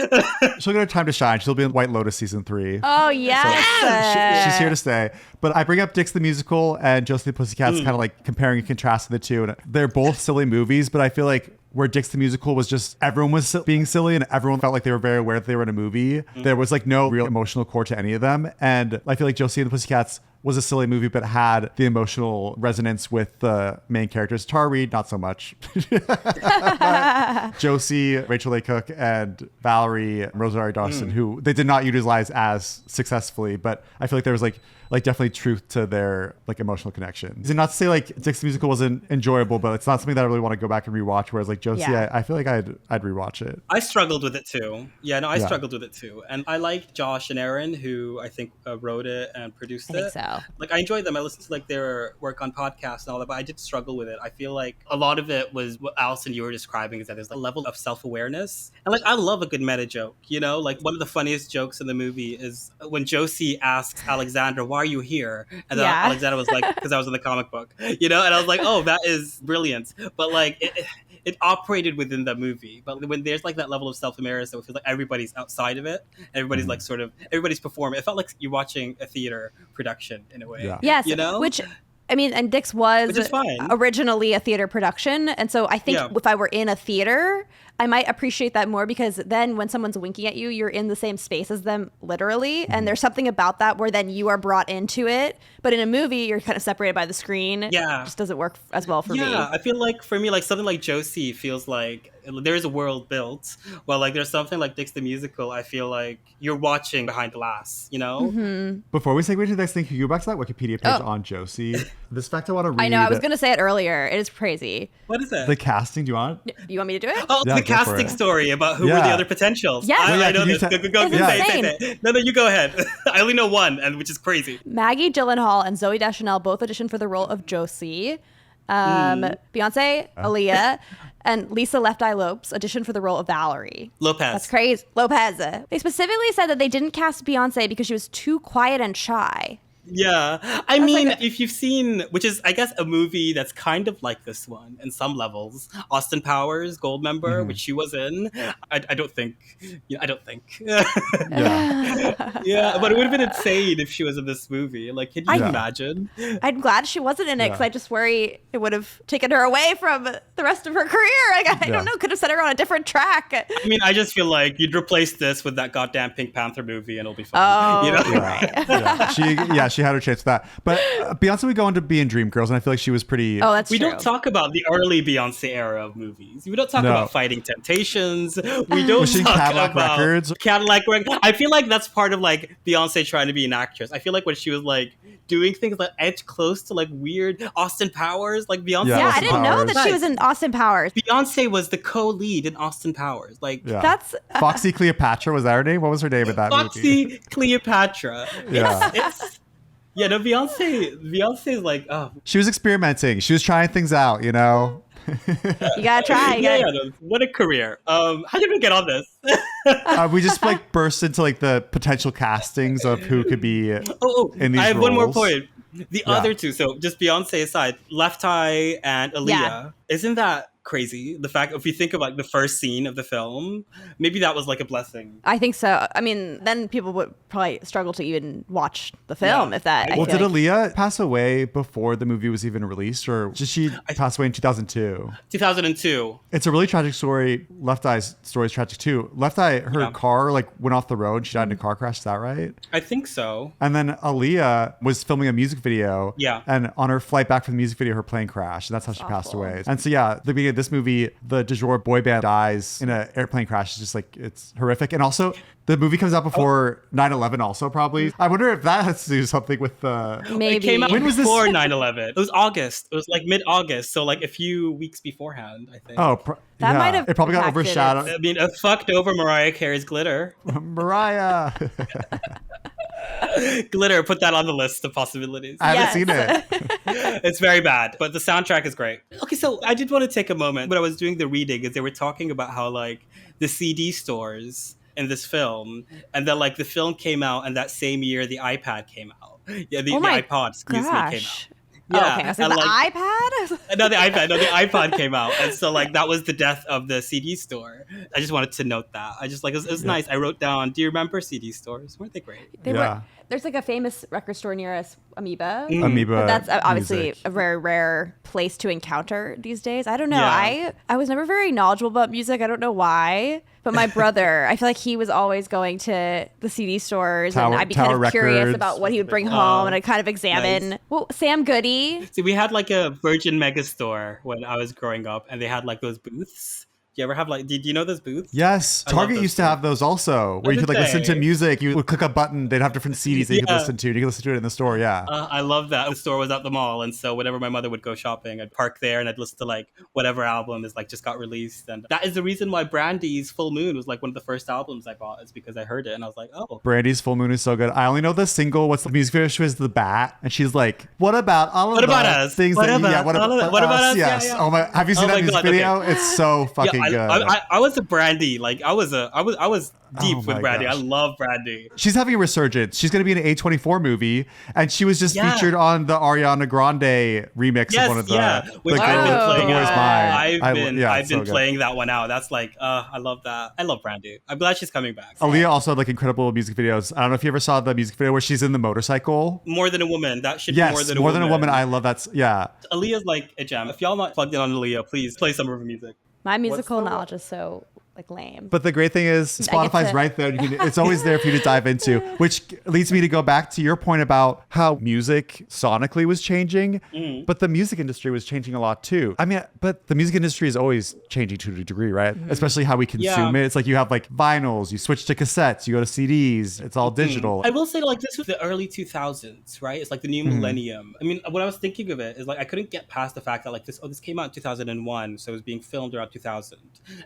She'll get her time to shine. She'll be in White Lotus season 3. Oh, yes. She's here to stay. But I bring up Dix the Musical and Josie the Pussycats, kind of like comparing and contrasting the two. And they're both silly movies, but I feel like where Dix the Musical was just everyone was being silly and everyone felt like they were very aware that they were in a movie. There was like no real emotional core to any of them. And I feel like Josie and the Pussycats was a silly movie, but had the emotional resonance with the main characters. Tara Reid, not so much. Josie, Rachel A. Cook, and Valerie, Rosario Dawson, who they did not utilize as successfully, but I feel like there was like definitely truth to their like emotional connection. And not to say like Dix the Musical wasn't enjoyable, but it's not something that I really want to go back and rewatch. Whereas like Josie, I feel like I'd rewatch it. I struggled with it too. I struggled with it too. And I liked Josh and Aaron, who I think wrote it and produced it. I think so. Like I enjoyed them. I listened to like their work on podcasts and all that, but I did struggle with it. I feel like a lot of it was what Allison, you were describing, is that there's a level of self-awareness. And like I love a good meta joke, you know? Like one of the funniest jokes in the movie is when Josie asks Alexandra, "Why are you here?" And then Alexandra was like, "Because I was in the comic book," you know? And I was like, oh, that is brilliant. But like it operated within the movie. But when there's like that level of self-awareness that feels like everybody's outside of it, everybody's like sort of, everybody's performing. It felt like you're watching a theater production in a way. Yeah. Yes, you know? which, I mean, and Dix was fine. originally a theater production. And so I think if I were in a theater, I might appreciate that more, because then when someone's winking at you, you're in the same space as them, literally. And there's something about that where then you are brought into it. But in a movie, you're kind of separated by the screen. Yeah. It just doesn't work as well for me. Yeah, I feel like for me, like something like Josie feels like there is a world built. Well, like there's something like Dix the Musical, I feel like you're watching behind glass, you know? Mm-hmm. Before we segue to the next thing, can you go back to that Wikipedia page on Josie? This fact I want to read. I know, I was going to say it earlier. It is crazy. What is it? The casting, do you want it? You want me to do it? Oh, the casting story about who were the other potentials. Yes. I know this. Go, It's say. No, you go ahead. I only know one, and which is crazy. Maggie Gyllenhaal and Zooey Deschanel both auditioned for the role of Josie. Beyonce, Aaliyah, and Lisa Left Eye Lopes auditioned for the role of Valerie. That's crazy. Lopez. They specifically said that they didn't cast Beyonce because she was too quiet and shy. Yeah. I mean, if you've seen, which is, I guess, a movie that's kind of like this one in some levels, Austin Powers, Goldmember, which she was in, I don't think. Yeah, but it would have been insane if she was in this movie. Like, can you imagine? I'm glad she wasn't in it, because I just worry it would have taken her away from the rest of her career. Like, I don't know, could have set her on a different track. I mean, I just feel like you'd replace this with that goddamn Pink Panther movie and it'll be fine. Oh, you know? right. She had her chance with that. But Beyonce would go on to be in Dreamgirls, and I feel like she was pretty... Oh, that's true. We true. don't talk about the early Beyonce era of movies. We don't talk about Fighting Temptations. We don't talk Cadillac about Records. Cadillac Records. I feel like that's part of like Beyonce trying to be an actress. I feel like when she was like doing things like edge close to like weird Austin Powers, like Beyonce. Yeah, I didn't know that she was in Austin Powers. Beyonce was the co-lead in Austin Powers. Like that's Foxy Cleopatra, was that her name? What was her name in that movie? Foxy Cleopatra. Beyonce is like, oh. She was experimenting. She was trying things out, you know? You gotta try. What a career. How did we get on this? We just like burst into like the potential castings of who could be in these I have roles. one more point. The other two, so just Beyonce aside, Left Eye and Aaliyah, isn't that crazy? The fact, if you think of like the first scene of the film, maybe that was like a blessing. I think so. I mean, then people would probably struggle to even watch the film if that. Well, did Aaliyah pass away before the movie was even released, or did she pass away in 2002? 2002. It's a really tragic story. Left Eye's story is tragic too. Left Eye, her car like went off the road. She died in a car crash. Is that right? I think so. And then Aaliyah was filming a music video. Yeah. And on her flight back from the music video, her plane crashed. And that's how she passed away. And so the beginning of this movie, the du jour boy band dies in an airplane crash. It's just like, it's horrific. And also the movie comes out before 9/11 also probably. I wonder if that has to do something with the... Maybe. It came out when was before this? 9/11. It was August. It was like mid-August. So like a few weeks beforehand, I think. Oh, that might have it probably got overshadowed. I mean, it fucked over Mariah Carey's Glitter. Mariah. Glitter, put that on the list of possibilities. I haven't seen it. It's very bad, but the soundtrack is great. Okay, so I did want to take a moment when I was doing the reading, is they were talking about how like the CD stores in this film, and then like the film came out, and that same year the iPad came out. Yeah, the iPod, excuse me, came out. Yeah, oh, okay. I was like, the iPad? No, the iPad. No, the iPod came out, and so like that was the death of the CD store. I just wanted to note that. I just like it was nice. I wrote down. Do you remember CD stores? Weren't they great? They were. There's like a famous record store near us, Amoeba. Amoeba. But that's obviously music. a very rare place to encounter these days. I don't know. Yeah. I was never very knowledgeable about music. I don't know why. But my brother, I feel like he was always going to the CD stores, and I'd be kind of curious about what he would bring home, and I'd kind of examine. Nice. Well, Sam Goody. See, we had like a Virgin Megastore when I was growing up, and they had like those booths. Do you ever have like, do you know those booths? Yes. Target used to have those also, where you could like listen to music. You would click a button. They'd have different CDs that you could listen to. You could listen to it in the store. Yeah. I love that. The store was at the mall. And so whenever my mother would go shopping, I'd park there and I'd listen to like whatever album is like just got released. And that is the reason why Brandy's Full Moon was like one of the first albums I bought, is because I heard it. And I was like, oh. Brandy's Full Moon is so good. I only know the single. What's the music video? She was the bat. And she's like, what about all of what about us? Us? Things what that, about, yeah, what about us? Yes. Yeah. Oh my, have you seen that music video? Okay. It's so fucking good. I was a Brandy. Like I was deep with Brandy. Gosh. I love Brandy. She's having a resurgence. She's going to be in an A24 movie, and she was just featured on the Ariana Grande remix of one of the which I've been playing. I've been playing that one out. That's like, I love that. I love Brandy. I'm glad she's coming back. Aaliyah also had like incredible music videos. I don't know if you ever saw the music video where she's in the motorcycle. More Than a Woman. That should be More Than a Woman. More Than a Woman. I love that. Yeah. Aaliyah's like a gem. If y'all not plugged in on Aaliyah, please play some of her music. My musical knowledge is so like lame. But the great thing is Spotify's right there. It's always there for you to dive into, which leads me to go back to your point about how music sonically was changing, but the music industry was changing a lot too. I mean, but the music industry is always changing to a degree, right? Especially how we consume it. It's like you have like vinyls, you switch to cassettes, you go to CDs, it's all digital. I will say like this was the early 2000s, right? It's like the new millennium. I mean, when I was thinking of it is like I couldn't get past the fact that like this came out in 2001, so it was being filmed around 2000.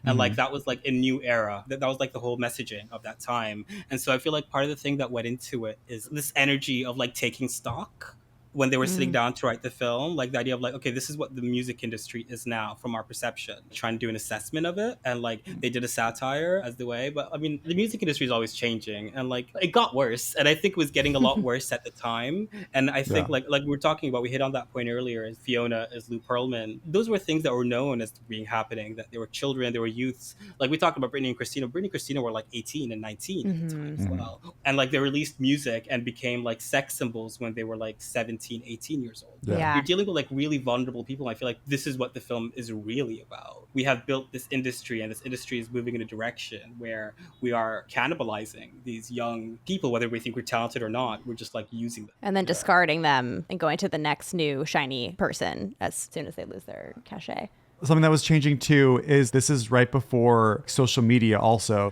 And like that was like a new era. That was like the whole messaging of that time. And so I feel like part of the thing that went into it is this energy of like taking stock when they were sitting down to write the film, like the idea of like, okay, this is what the music industry is now from our perception, trying to do an assessment of it. And like they did a satire as the way, but I mean, the music industry is always changing, and like it got worse. And I think it was getting a lot worse at the time. And I think like we were talking about, we hit on that point earlier, as Fiona, as Lou Pearlman, those were things that were known as being happening, that they were children, they were youths. Like we talked about Britney and Christina. Britney and Christina were like 18 and 19 at the time as well. And like they released music and became like sex symbols when they were like 17, 18 years old. You're dealing with like really vulnerable people. I feel like this is what the film is really about. We have built this industry, and this industry is moving in a direction where we are cannibalizing these young people, whether we think we're talented or not. We're just like using them. And then discarding them and going to the next new shiny person as soon as they lose their cachet. Something that was changing too is this is right before social media also.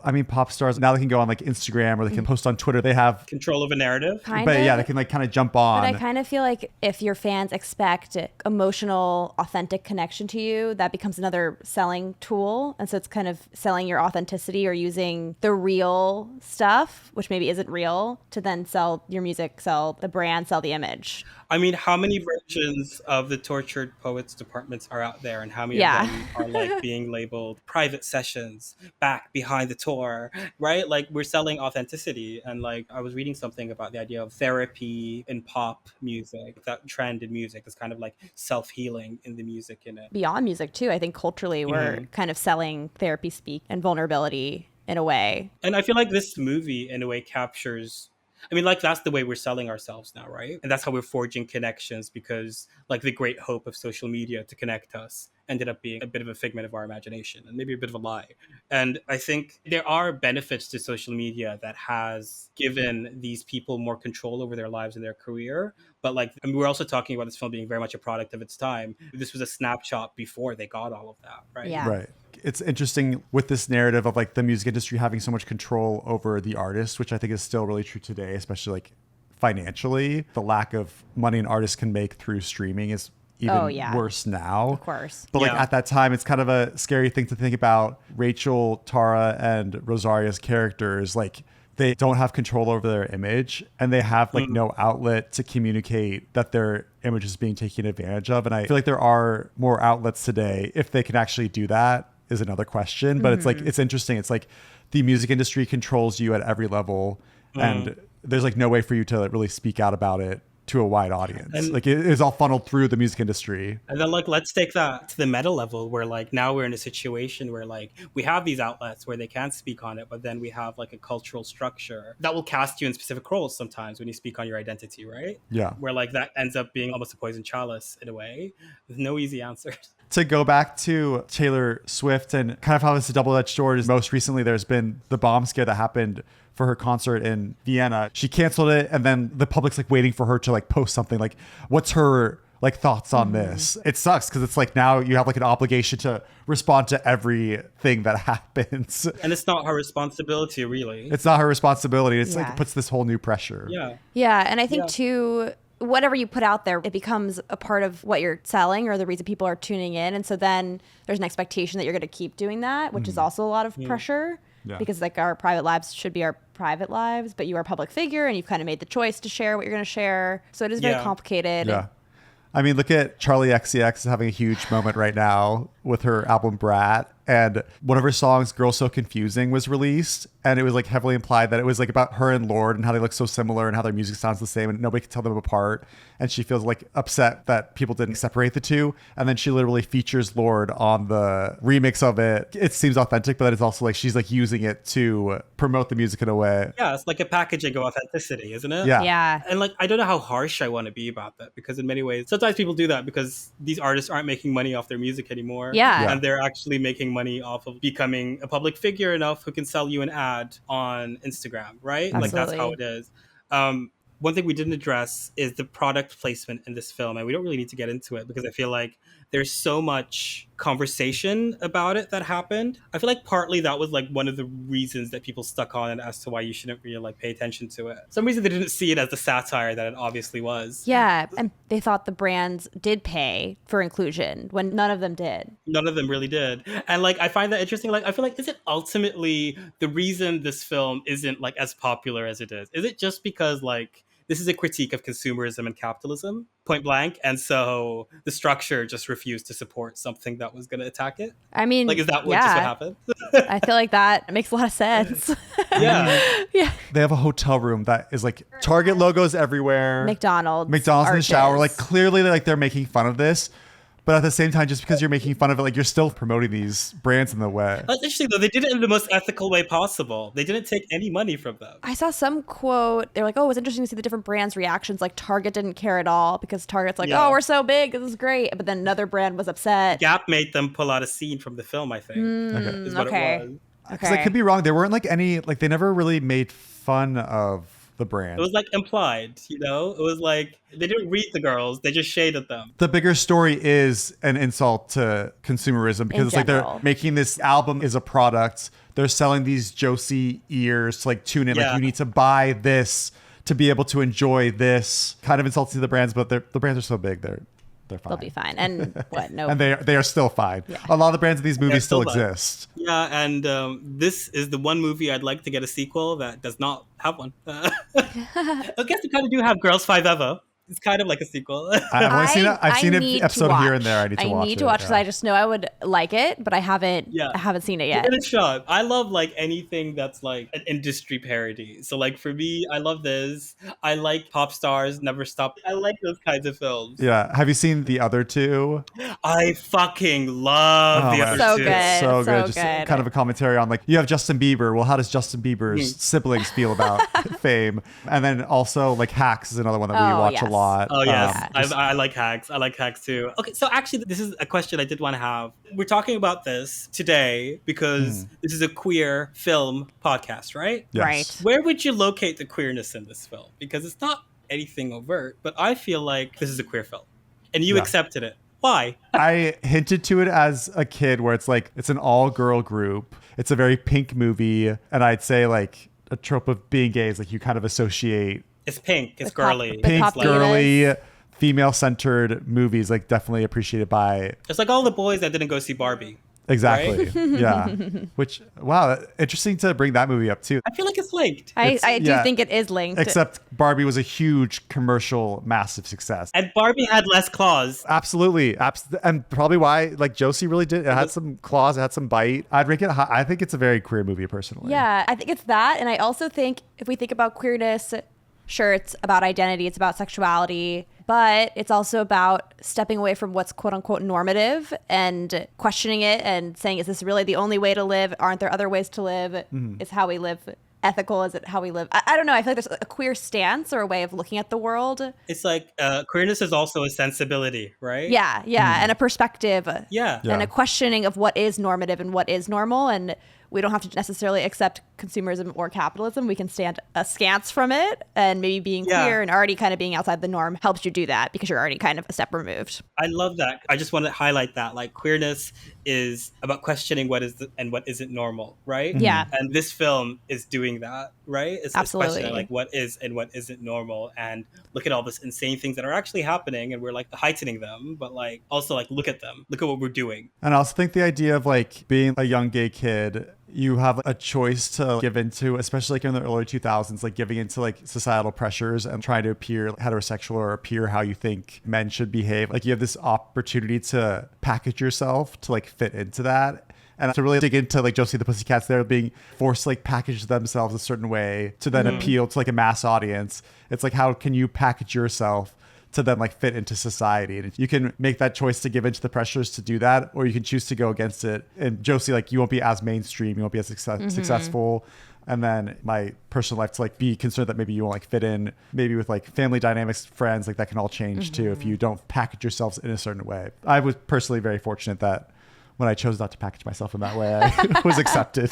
I mean, pop stars, now they can go on like Instagram or they can post on Twitter. They have control of a narrative. They can like kind of jump on. But I kind of feel like if your fans expect emotional, authentic connection to you, that becomes another selling tool. And so it's kind of selling your authenticity or using the real stuff, which maybe isn't real, to then sell your music, sell the brand, sell the image. I mean, how many versions of the Tortured Poets departments are out there, and how many of them are like being labeled private sessions, back behind the tour, right? Like we're selling authenticity. And like I was reading something about the idea of therapy in pop music, that trend in music is kind of like self-healing in the music in it. Beyond music too, I think culturally we're kind of selling therapy speak and vulnerability in a way. And I feel like this movie in a way captures, I mean, like that's the way we're selling ourselves now, right? And that's how we're forging connections, because like the great hope of social media to connect us ended up being a bit of a figment of our imagination and maybe a bit of a lie. And I think there are benefits to social media that has given these people more control over their lives and their career. But like, I mean, we're also talking about this film being very much a product of its time. This was a snapshot before they got all of that, right? Yeah. Right. It's interesting with this narrative of like the music industry having so much control over the artist, which I think is still really true today, especially like financially. The lack of money an artist can make through streaming is even worse now. Of course. But like at that time, it's kind of a scary thing to think about. Rachel, Tara, and Rosaria's characters, like they don't have control over their image, and they have like no outlet to communicate that their image is being taken advantage of. And I feel like there are more outlets today. If they can actually do that is another question, but it's like, it's interesting. It's like the music industry controls you at every level, and there's like no way for you to really speak out about it to a wide audience. And like it is all funneled through the music industry. And then like, let's take that to the meta level where like now we're in a situation where like we have these outlets where they can speak on it, but then we have like a cultural structure that will cast you in specific roles sometimes when you speak on your identity, right? Yeah. Where like that ends up being almost a poison chalice in a way with no easy answers. To go back to Taylor Swift and kind of how it's a double-edged sword is most recently there's been the bomb scare that happened for her concert in Vienna. She canceled it, and then the public's like waiting for her to like post something like, what's her like thoughts on this? It sucks because it's like now you have like an obligation to respond to everything that happens. And it's not her responsibility, really. It's not her responsibility. It's like it puts this whole new pressure. Yeah. Yeah, and I think too, whatever you put out there, it becomes a part of what you're selling or the reason people are tuning in. And so then there's an expectation that you're going to keep doing that, which is also a lot of pressure. Yeah. Because like our private lives should be our private lives, but you are a public figure and you've kind of made the choice to share what you're going to share. So it is very complicated. Yeah. I mean, look at Charlie XCX is having a huge moment right now with her album Brat. And one of her songs, Girl So Confusing, was released. And it was like heavily implied that it was like about her and Lorde and how they look so similar and how their music sounds the same and nobody can tell them apart. And she feels like upset that people didn't separate the two. And then she literally features Lorde on the remix of it. It seems authentic, but it's also like she's like using it to promote the music in a way. Yeah, it's like a packaging of authenticity, isn't it? Yeah. Yeah. And like, I don't know how harsh I want to be about that because in many ways, sometimes people do that because these artists aren't making money off their music anymore. Yeah. And they're actually making money off of becoming a public figure enough who can sell you an ad on Instagram, right? Absolutely. Like that's how it is. One thing we didn't address is the product placement in this film. And we don't really need to get into it because I feel like there's so much conversation about it that happened. I feel like partly that was like one of the reasons that people stuck on it as to why you shouldn't really like pay attention to it. For some reason they didn't see it as the satire that it obviously was. Yeah. And they thought the brands did pay for inclusion when none of them did. None of them really did. And like, I find that interesting. Like, I feel like, is it ultimately the reason this film isn't like as popular as it is? Is it just because like, this is a critique of consumerism and capitalism, point blank. And so the structure just refused to support something that was going to attack it. I mean, like, is that just what happened? I feel like that makes a lot of sense. Yeah. Yeah. They have a hotel room that is like Target logos everywhere. McDonald's in the shower. Like clearly they're making fun of this. But at the same time, just because you're making fun of it, like you're still promoting these brands in the way. That's interesting, though. They did it in the most ethical way possible. They didn't take any money from them. I saw some quote. They're like, oh, it was interesting to see the different brands' reactions. Like Target didn't care at all because Target's like, oh, we're so big. This is great. But then another brand was upset. Gap made them pull out a scene from the film, I think. Is what it was. Because I could be wrong. There weren't like any, like they never really made fun of the brand. It was like implied, you know? It was like they didn't read the girls, they just shaded them. The bigger story is an insult to consumerism because it's like they're making this album is a product. They're selling these Josie ears to like tune in. Like you need to buy this to be able to enjoy this. Kind of insulting to the brands, but the brands are so big, they're fine. They'll be fine. And what? No. And they are still fine. Yeah. A lot of the brands in these movies still exist. Yeah, and this is the one movie I'd like to get a sequel that does not have one. I guess we kind of do have Girls 5 Eva. It's kind of like a sequel. I've seen an episode here and there. I need to watch it. Because I just know I would like it, but I haven't seen it yet. Give it a shot. I love like anything that's like an industry parody. So like for me, I love this. I like Pop Stars Never Stop. I like those kinds of films. Yeah. Have you seen the other two? I fucking love the other two. So good. Just kind of a commentary on like, you have Justin Bieber. Well, how does Justin Bieber's siblings feel about fame? And then also like Hacks is another one that we watch a lot. Oh yes, I like Hacks. I like Hacks too. Okay, so actually, this is a question I did want to have. We're talking about this today because this is a queer film podcast, right? Yes. Right. Where would you locate the queerness in this film? Because it's not anything overt, but I feel like this is a queer film, and you accepted it. Why? I hinted to it as a kid where it's like, it's an all-girl group. It's a very pink movie. And I'd say like a trope of being gay is like you kind of associate. It's pink. It's girly. Pink, girly, female-centered movies, like definitely appreciated by. It's like all the boys that didn't go see Barbie. Exactly. Right? Yeah. Which, wow, interesting to bring that movie up too. I feel like it's linked. I do think it is linked. Except Barbie was a huge commercial, massive success. And Barbie had less claws. Absolutely. And probably why, like, Josie really did. It had some claws, it had some bite. I'd rank it high. I think it's a very queer movie, personally. Yeah, I think it's that. And I also think if we think about queerness, sure, it's about identity, it's about sexuality, but it's also about stepping away from what's quote unquote normative and questioning it and saying, is this really the only way to live? Aren't there other ways to live? Is how we live ethical? Is it how we live? I don't know. I feel like there's a queer stance or a way of looking at the world. It's like queerness is also a sensibility, right? Yeah. And a perspective. Yeah. And a questioning of what is normative and what is normal. And we don't have to necessarily accept consumerism or capitalism. We can stand askance from it, and maybe being queer and already kind of being outside the norm helps you do that because you're already kind of a step removed. I love that. I just want to highlight that. Like, queerness is about questioning what is and what isn't normal, right? Yeah. And this film is doing that, right? It's Absolutely. questioning like what is and what isn't normal, and look at all this insane things that are actually happening, and we're like heightening them, but like also like look at them, look at what we're doing. And I also think the idea of like being a young gay kid, you have a choice to give into, especially like in the early 2000s, like giving into like societal pressures and trying to appear heterosexual or appear how you think men should behave. Like you have this opportunity to package yourself to like fit into that. And to really dig into like Josie and the Pussycats, they're being forced to like package themselves a certain way to then appeal to like a mass audience. It's like, how can you package yourself to then like fit into society? And you can make that choice to give into the pressures to do that, or you can choose to go against it. And Josie, like, you won't be as mainstream, you won't be as successful. And then my personal life to like be concerned that maybe you won't like fit in, maybe with like family dynamics, friends, like that can all change too if you don't package yourselves in a certain way. I was personally very fortunate that when I chose not to package myself in that way, I was accepted.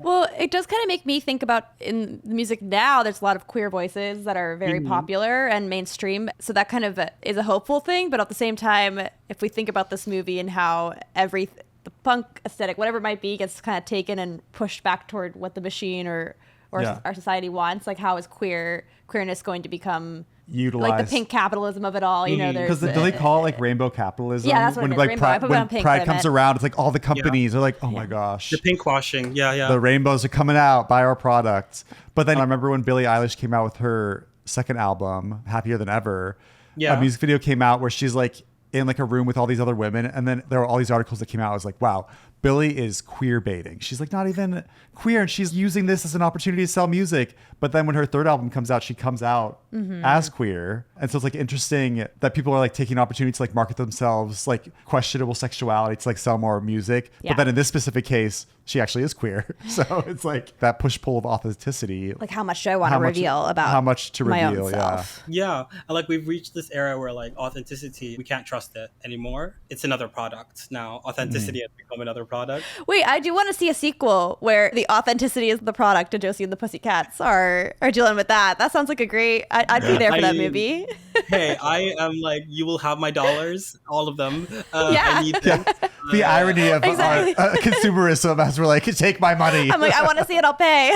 Well, it does kind of make me think about in the music now, there's a lot of queer voices that are very popular and mainstream. So that kind of is a hopeful thing. But at the same time, if we think about this movie and how the punk aesthetic, whatever it might be, gets kind of taken and pushed back toward what the machine or our society wants, like how is queerness going to become utilized, like the pink capitalism of it all, you know? Because do they call it like rainbow capitalism? Yeah, that's what it is. Like Rainbow. when Pride comes around, it's like all the companies are like, oh my gosh, the pink washing. The rainbows are coming out, buy our products. But then I remember when Billie Eilish came out with her second album, Happier Than Ever, a music video came out where she's like in like a room with all these other women, and then there were all these articles that came out. I was like, wow, Billie is queer baiting. She's like not even queer, and she's using this as an opportunity to sell music. But then when her third album comes out, she comes out as queer. And so it's like interesting that people are like taking an opportunity to like market themselves, like questionable sexuality, to like sell more music. Yeah. But then in this specific case, she actually is queer. So it's like that push-pull of authenticity. Like how much do I want to reveal about how much to my reveal, own self? Yeah. And like we've reached this era where like authenticity, we can't trust it anymore. It's another product now. Authenticity has become another product. Wait, I do want to see a sequel where the authenticity is the product and Josie and the Pussycats are dealing with that. That sounds like a great, I'd be there for that movie. Hey, I am like, you will have my dollars, all of them. Yeah. I need them. The irony of Exactly. our consumerism as we're like, take my money. I'm like, I want to see it, I'll pay.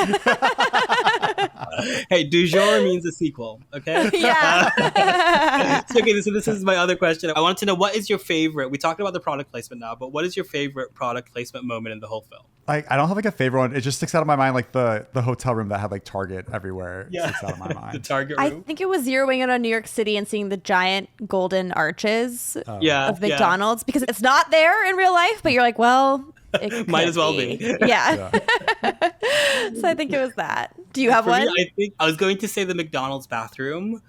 Hey, du jour means a sequel, okay? Yeah. So this is my other question. I wanted to know, what is your favorite, we talked about the product placement now, but what is your favorite product placement moment in the whole film? Like, I don't have like a favorite one. It just sticks out of my mind, like the hotel room that had like Target everywhere. Yeah. Sticks out of my mind. The Target I room. think it was zeroing in on New York City and seeing the giant golden arches of McDonald's because it's not there in real life, but you're like, well, it might could as well be. Yeah. So I think it was that. Do you have For one? me, I think I was going to say the McDonald's bathroom.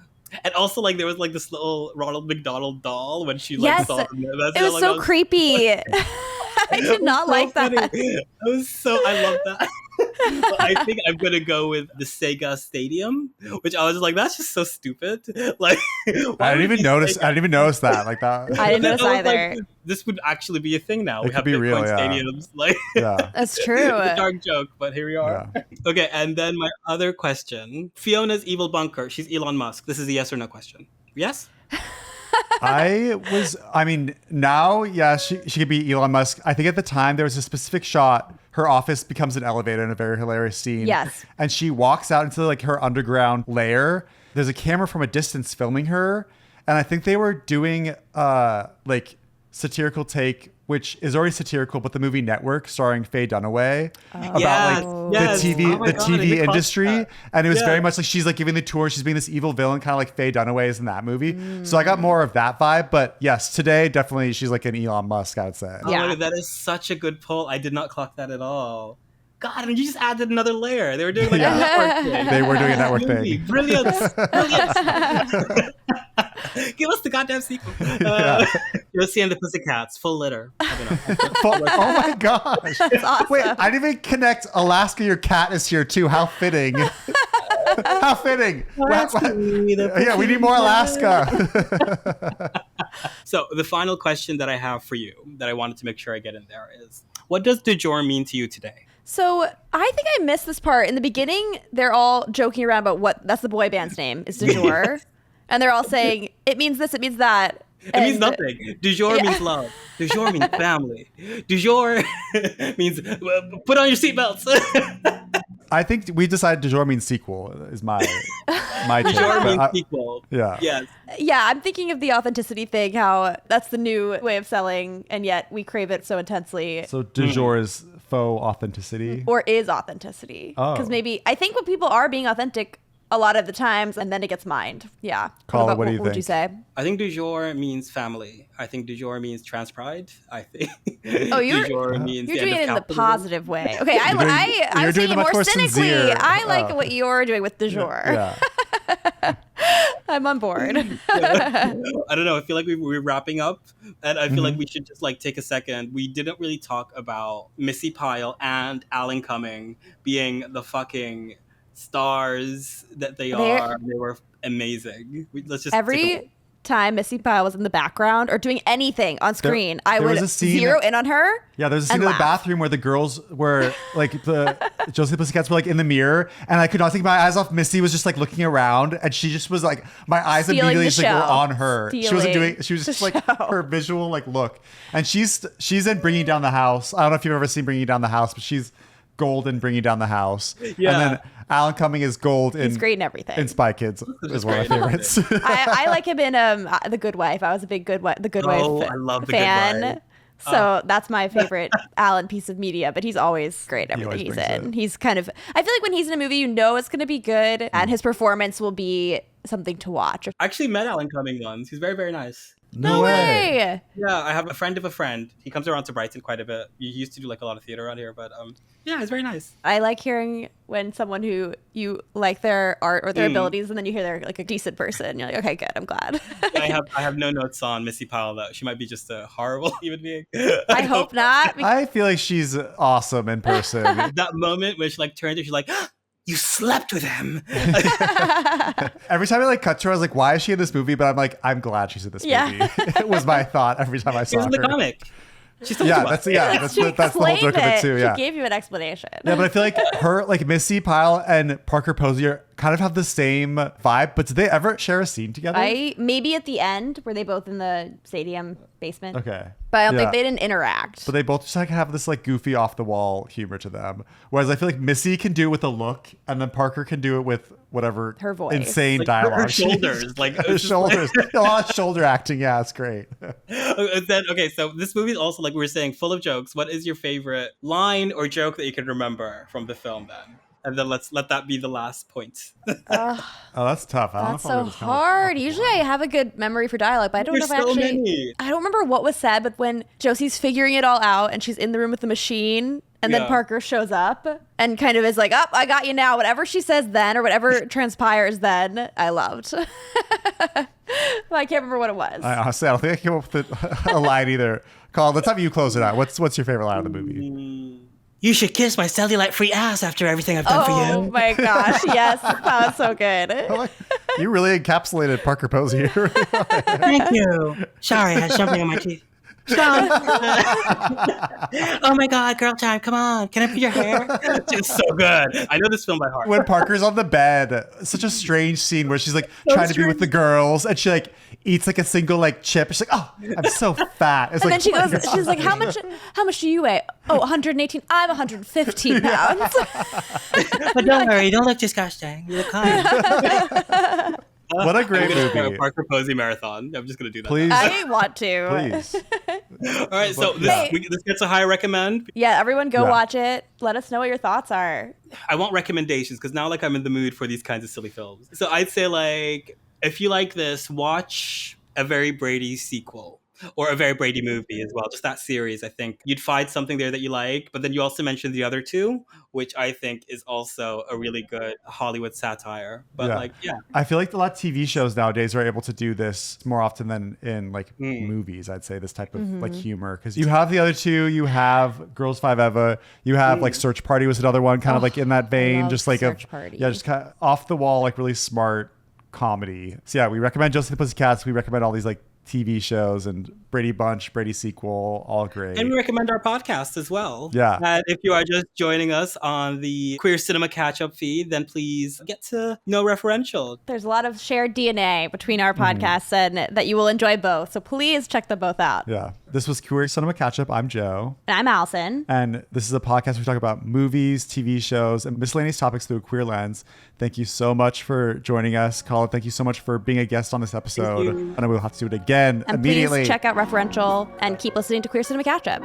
And also, like, there was like this little Ronald McDonald doll when she like saw them. It was so creepy. I did not like that. I love that. But I think I'm gonna go with the Sega Stadium, which I was like, that's just so stupid. Like, I didn't even notice that. Like that. I didn't notice either. Like, this would actually be a thing now. It we have could be Bitcoin real, yeah. stadiums. Like, Yeah. That's true. It's a dark joke, but here we are. Yeah. Okay, and then my other question: Fiona's evil bunker. She's Elon Musk. This is a yes or no question. Yes. Now, yeah, she could be Elon Musk. I think at the time there was a specific shot. Her office becomes an elevator in a very hilarious scene. Yes. And she walks out into like her underground lair. There's a camera from a distance filming her. And I think they were doing like satirical take which is already satirical, but the movie Network starring Faye Dunaway about yes. the TV industry. And it was Yeah. very much like she's like giving the tour. She's being this evil villain, kind of like Faye Dunaway is in that movie. So I got more of that vibe. But yes, today definitely she's like an Elon Musk, I would say. Oh, my God, that is such a good pull. I did not clock that at all. God, and you just added another layer. They were doing like a network thing. They were doing a network thing. Brilliant. Give us the goddamn sequel. Josie and the Pussycats, full litter. I don't know. Oh my gosh. That's awesome. Wait, I didn't even connect Alaska, your cat is here too. How fitting. How fitting. Yeah, we need more Alaska. So the final question that I have for you that I wanted to make sure I get in there is, what does du jour mean to you today? So I think I missed this part. In the beginning, they're all joking around about that's the boy band's name, is du jour. And they're all saying, it means this, it means that. It means nothing. Du jour means love. Du jour means family. Du jour means put on your seatbelts. I think we decided du jour means sequel is my take. Du jour means sequel. Yeah. Yes. Yeah, I'm thinking of the authenticity thing, how that's the new way of selling, and yet we crave it so intensely. So du jour is faux authenticity? Or is authenticity. Oh. Because maybe, I think when people are being authentic a lot of the times, and then it gets mined. Yeah. Carla, what do you what would you say? I think du jour means family. I think du jour means trans pride. I think Oh, du jour means you're the end doing of it in the capitalism. positive way. Okay, I you're was doing saying it it much more more cynically. sincere. I like what you're doing with du jour. Yeah. I'm on board. I don't know. I feel like we're wrapping up, and I feel like we should just like take a second. We didn't really talk about Missy Pyle and Alan Cumming being the fucking stars that they are. They were amazing. Let's just Every time Missy Pyle was in the background or doing anything on screen, I there would was a scene- zero in on her. Yeah, there's a scene and in the laugh. bathroom where the girls were like the Josie and the Pussycats were like in the mirror, and I could not take my eyes off. Missy was just like looking around, and she just was like, my eyes Stealing immediately the just like were show. on her. She wasn't Stealing doing. She was just the like show. her visual like look, and she's in Bringing Down the House. I don't know if you've ever seen Bringing Down the House, but she's gold in Bringing Down the House. Yeah. And then Alan Cumming is gold in. He's great in everything. In Spy Kids is one of my favorites. I like him in The Good Wife. I was a big The Good Wife I love The Good fan. Wife. So that's my favorite Alan piece of media, but he's always great at He everything always he's brings in. it. He's kind of, I feel like when he's in a movie, you know it's going to be good and his performance will be something to watch. I actually met Alan Cumming once. He's very, very nice. No way. Yeah, I have a friend of a friend. He comes around to Brighton quite a bit. He used to do like a lot of theater around here, but yeah, it's very nice. I like hearing when someone who you like their art or their abilities, and then you hear they're like a decent person. You're like, okay, good. I'm glad. I have no notes on Missy Pyle though. She might be just a horrible human being. I hope not. I feel like she's awesome in person. That moment when she like turned to, she's like, "You slept with him." Every time I like cut to her, I was like, why is she in this movie? But I'm like, I'm glad she's in this Yeah. movie. It was my thought every time I She saw was in the her. comic. She's so Yeah, that's She the whole explained joke of it too. Yeah. She gave you an explanation. Yeah, but I feel like her, like Missy Pyle and Parker Posey kind of have the same vibe, but did they ever share a scene together? Maybe at the end, were they both in the stadium basement? Okay. But I don't Yeah. think they didn't interact. But they both just like have this like goofy off the wall humor to them. Whereas I feel like Missy can do it with a look, and then Parker can do it with whatever Her voice. insane Like, dialogue. her shoulders, like, her it's just shoulders, a lot of shoulder acting. Yeah, it's great. Then, okay, so this movie is also, like we were saying, full of jokes. What is your favorite line or joke that you can remember from the film then? And then let's let that be the last point. Oh, that's tough. I don't That's know if I'll so be able to come up hard. with Usually I have a good memory for dialogue, but I don't There's know if I so actually... many. I don't remember what was said, but when Josie's figuring it all out and she's in the room with the machine, and then Yeah. Parker shows up and kind of is like, I got you now. Whatever she says then or whatever transpires then, I loved. Well, I can't remember what it was. I honestly, I don't think I came up with a line either. Colin, let's have you close it out. What's your favorite line of the movie? You should kiss my cellulite-free ass after everything I've done for Oh you. my gosh, yes. That was so good. You really encapsulated Parker Posey here. Thank you. Sorry, I had something on my teeth. Stop. Oh my God, girl time. Come on. Can I put your hair? It's so good. I know this film by heart. When Parker's on the bed, such a strange scene where she's like trying to be with the girls, and she like eats like a single like chip. She's like, oh, I'm so fat. It's And like, then she oh my goes, God. she's like, how much do you weigh? Oh, 118. I'm 115 pounds. But don't worry, you don't look disgusting. You look kind. What a great I'm gonna start movie. a Parker Posey marathon. I'm just gonna do that. Please, I want to. please. All right, so this gets a high recommend. Yeah, everyone go watch it. Let us know what your thoughts are. I want recommendations because now I'm in the mood for these kinds of silly films. So I'd say if you like this, watch a Very Brady sequel. Or a Very Brady movie as well. Just that series, I think. You'd find something there that you like. But then you also mentioned the other two, which I think is also a really good Hollywood satire. But I feel like a lot of TV shows nowadays are able to do this more often than in movies, I'd say, this type of humor. Because you have the other two. You have Girls Five Eva. You have Search Party was another one, kind of in that vein. Just Search Party. Yeah, just kind of off the wall, really smart comedy. So yeah, we recommend Josie and the Pussycats. We recommend all these TV shows and Brady Bunch, Brady sequel, all great. And we recommend our podcast as well. Yeah. And if you are just joining us on the Queer Cinema Catchup feed, then please get to know Referential. There's a lot of shared DNA between our podcasts and that you will enjoy both. So please check them both out. Yeah. This was Queer Cinema Catchup. I'm Joe. And I'm Allison. And this is a podcast where we talk about movies, TV shows, and miscellaneous topics through a queer lens. Thank you so much for joining us. Khalid, thank you so much for being a guest on this episode. And we'll have to do it again and immediately. Please check out Referential and keep listening to Queer Cinema Catchup.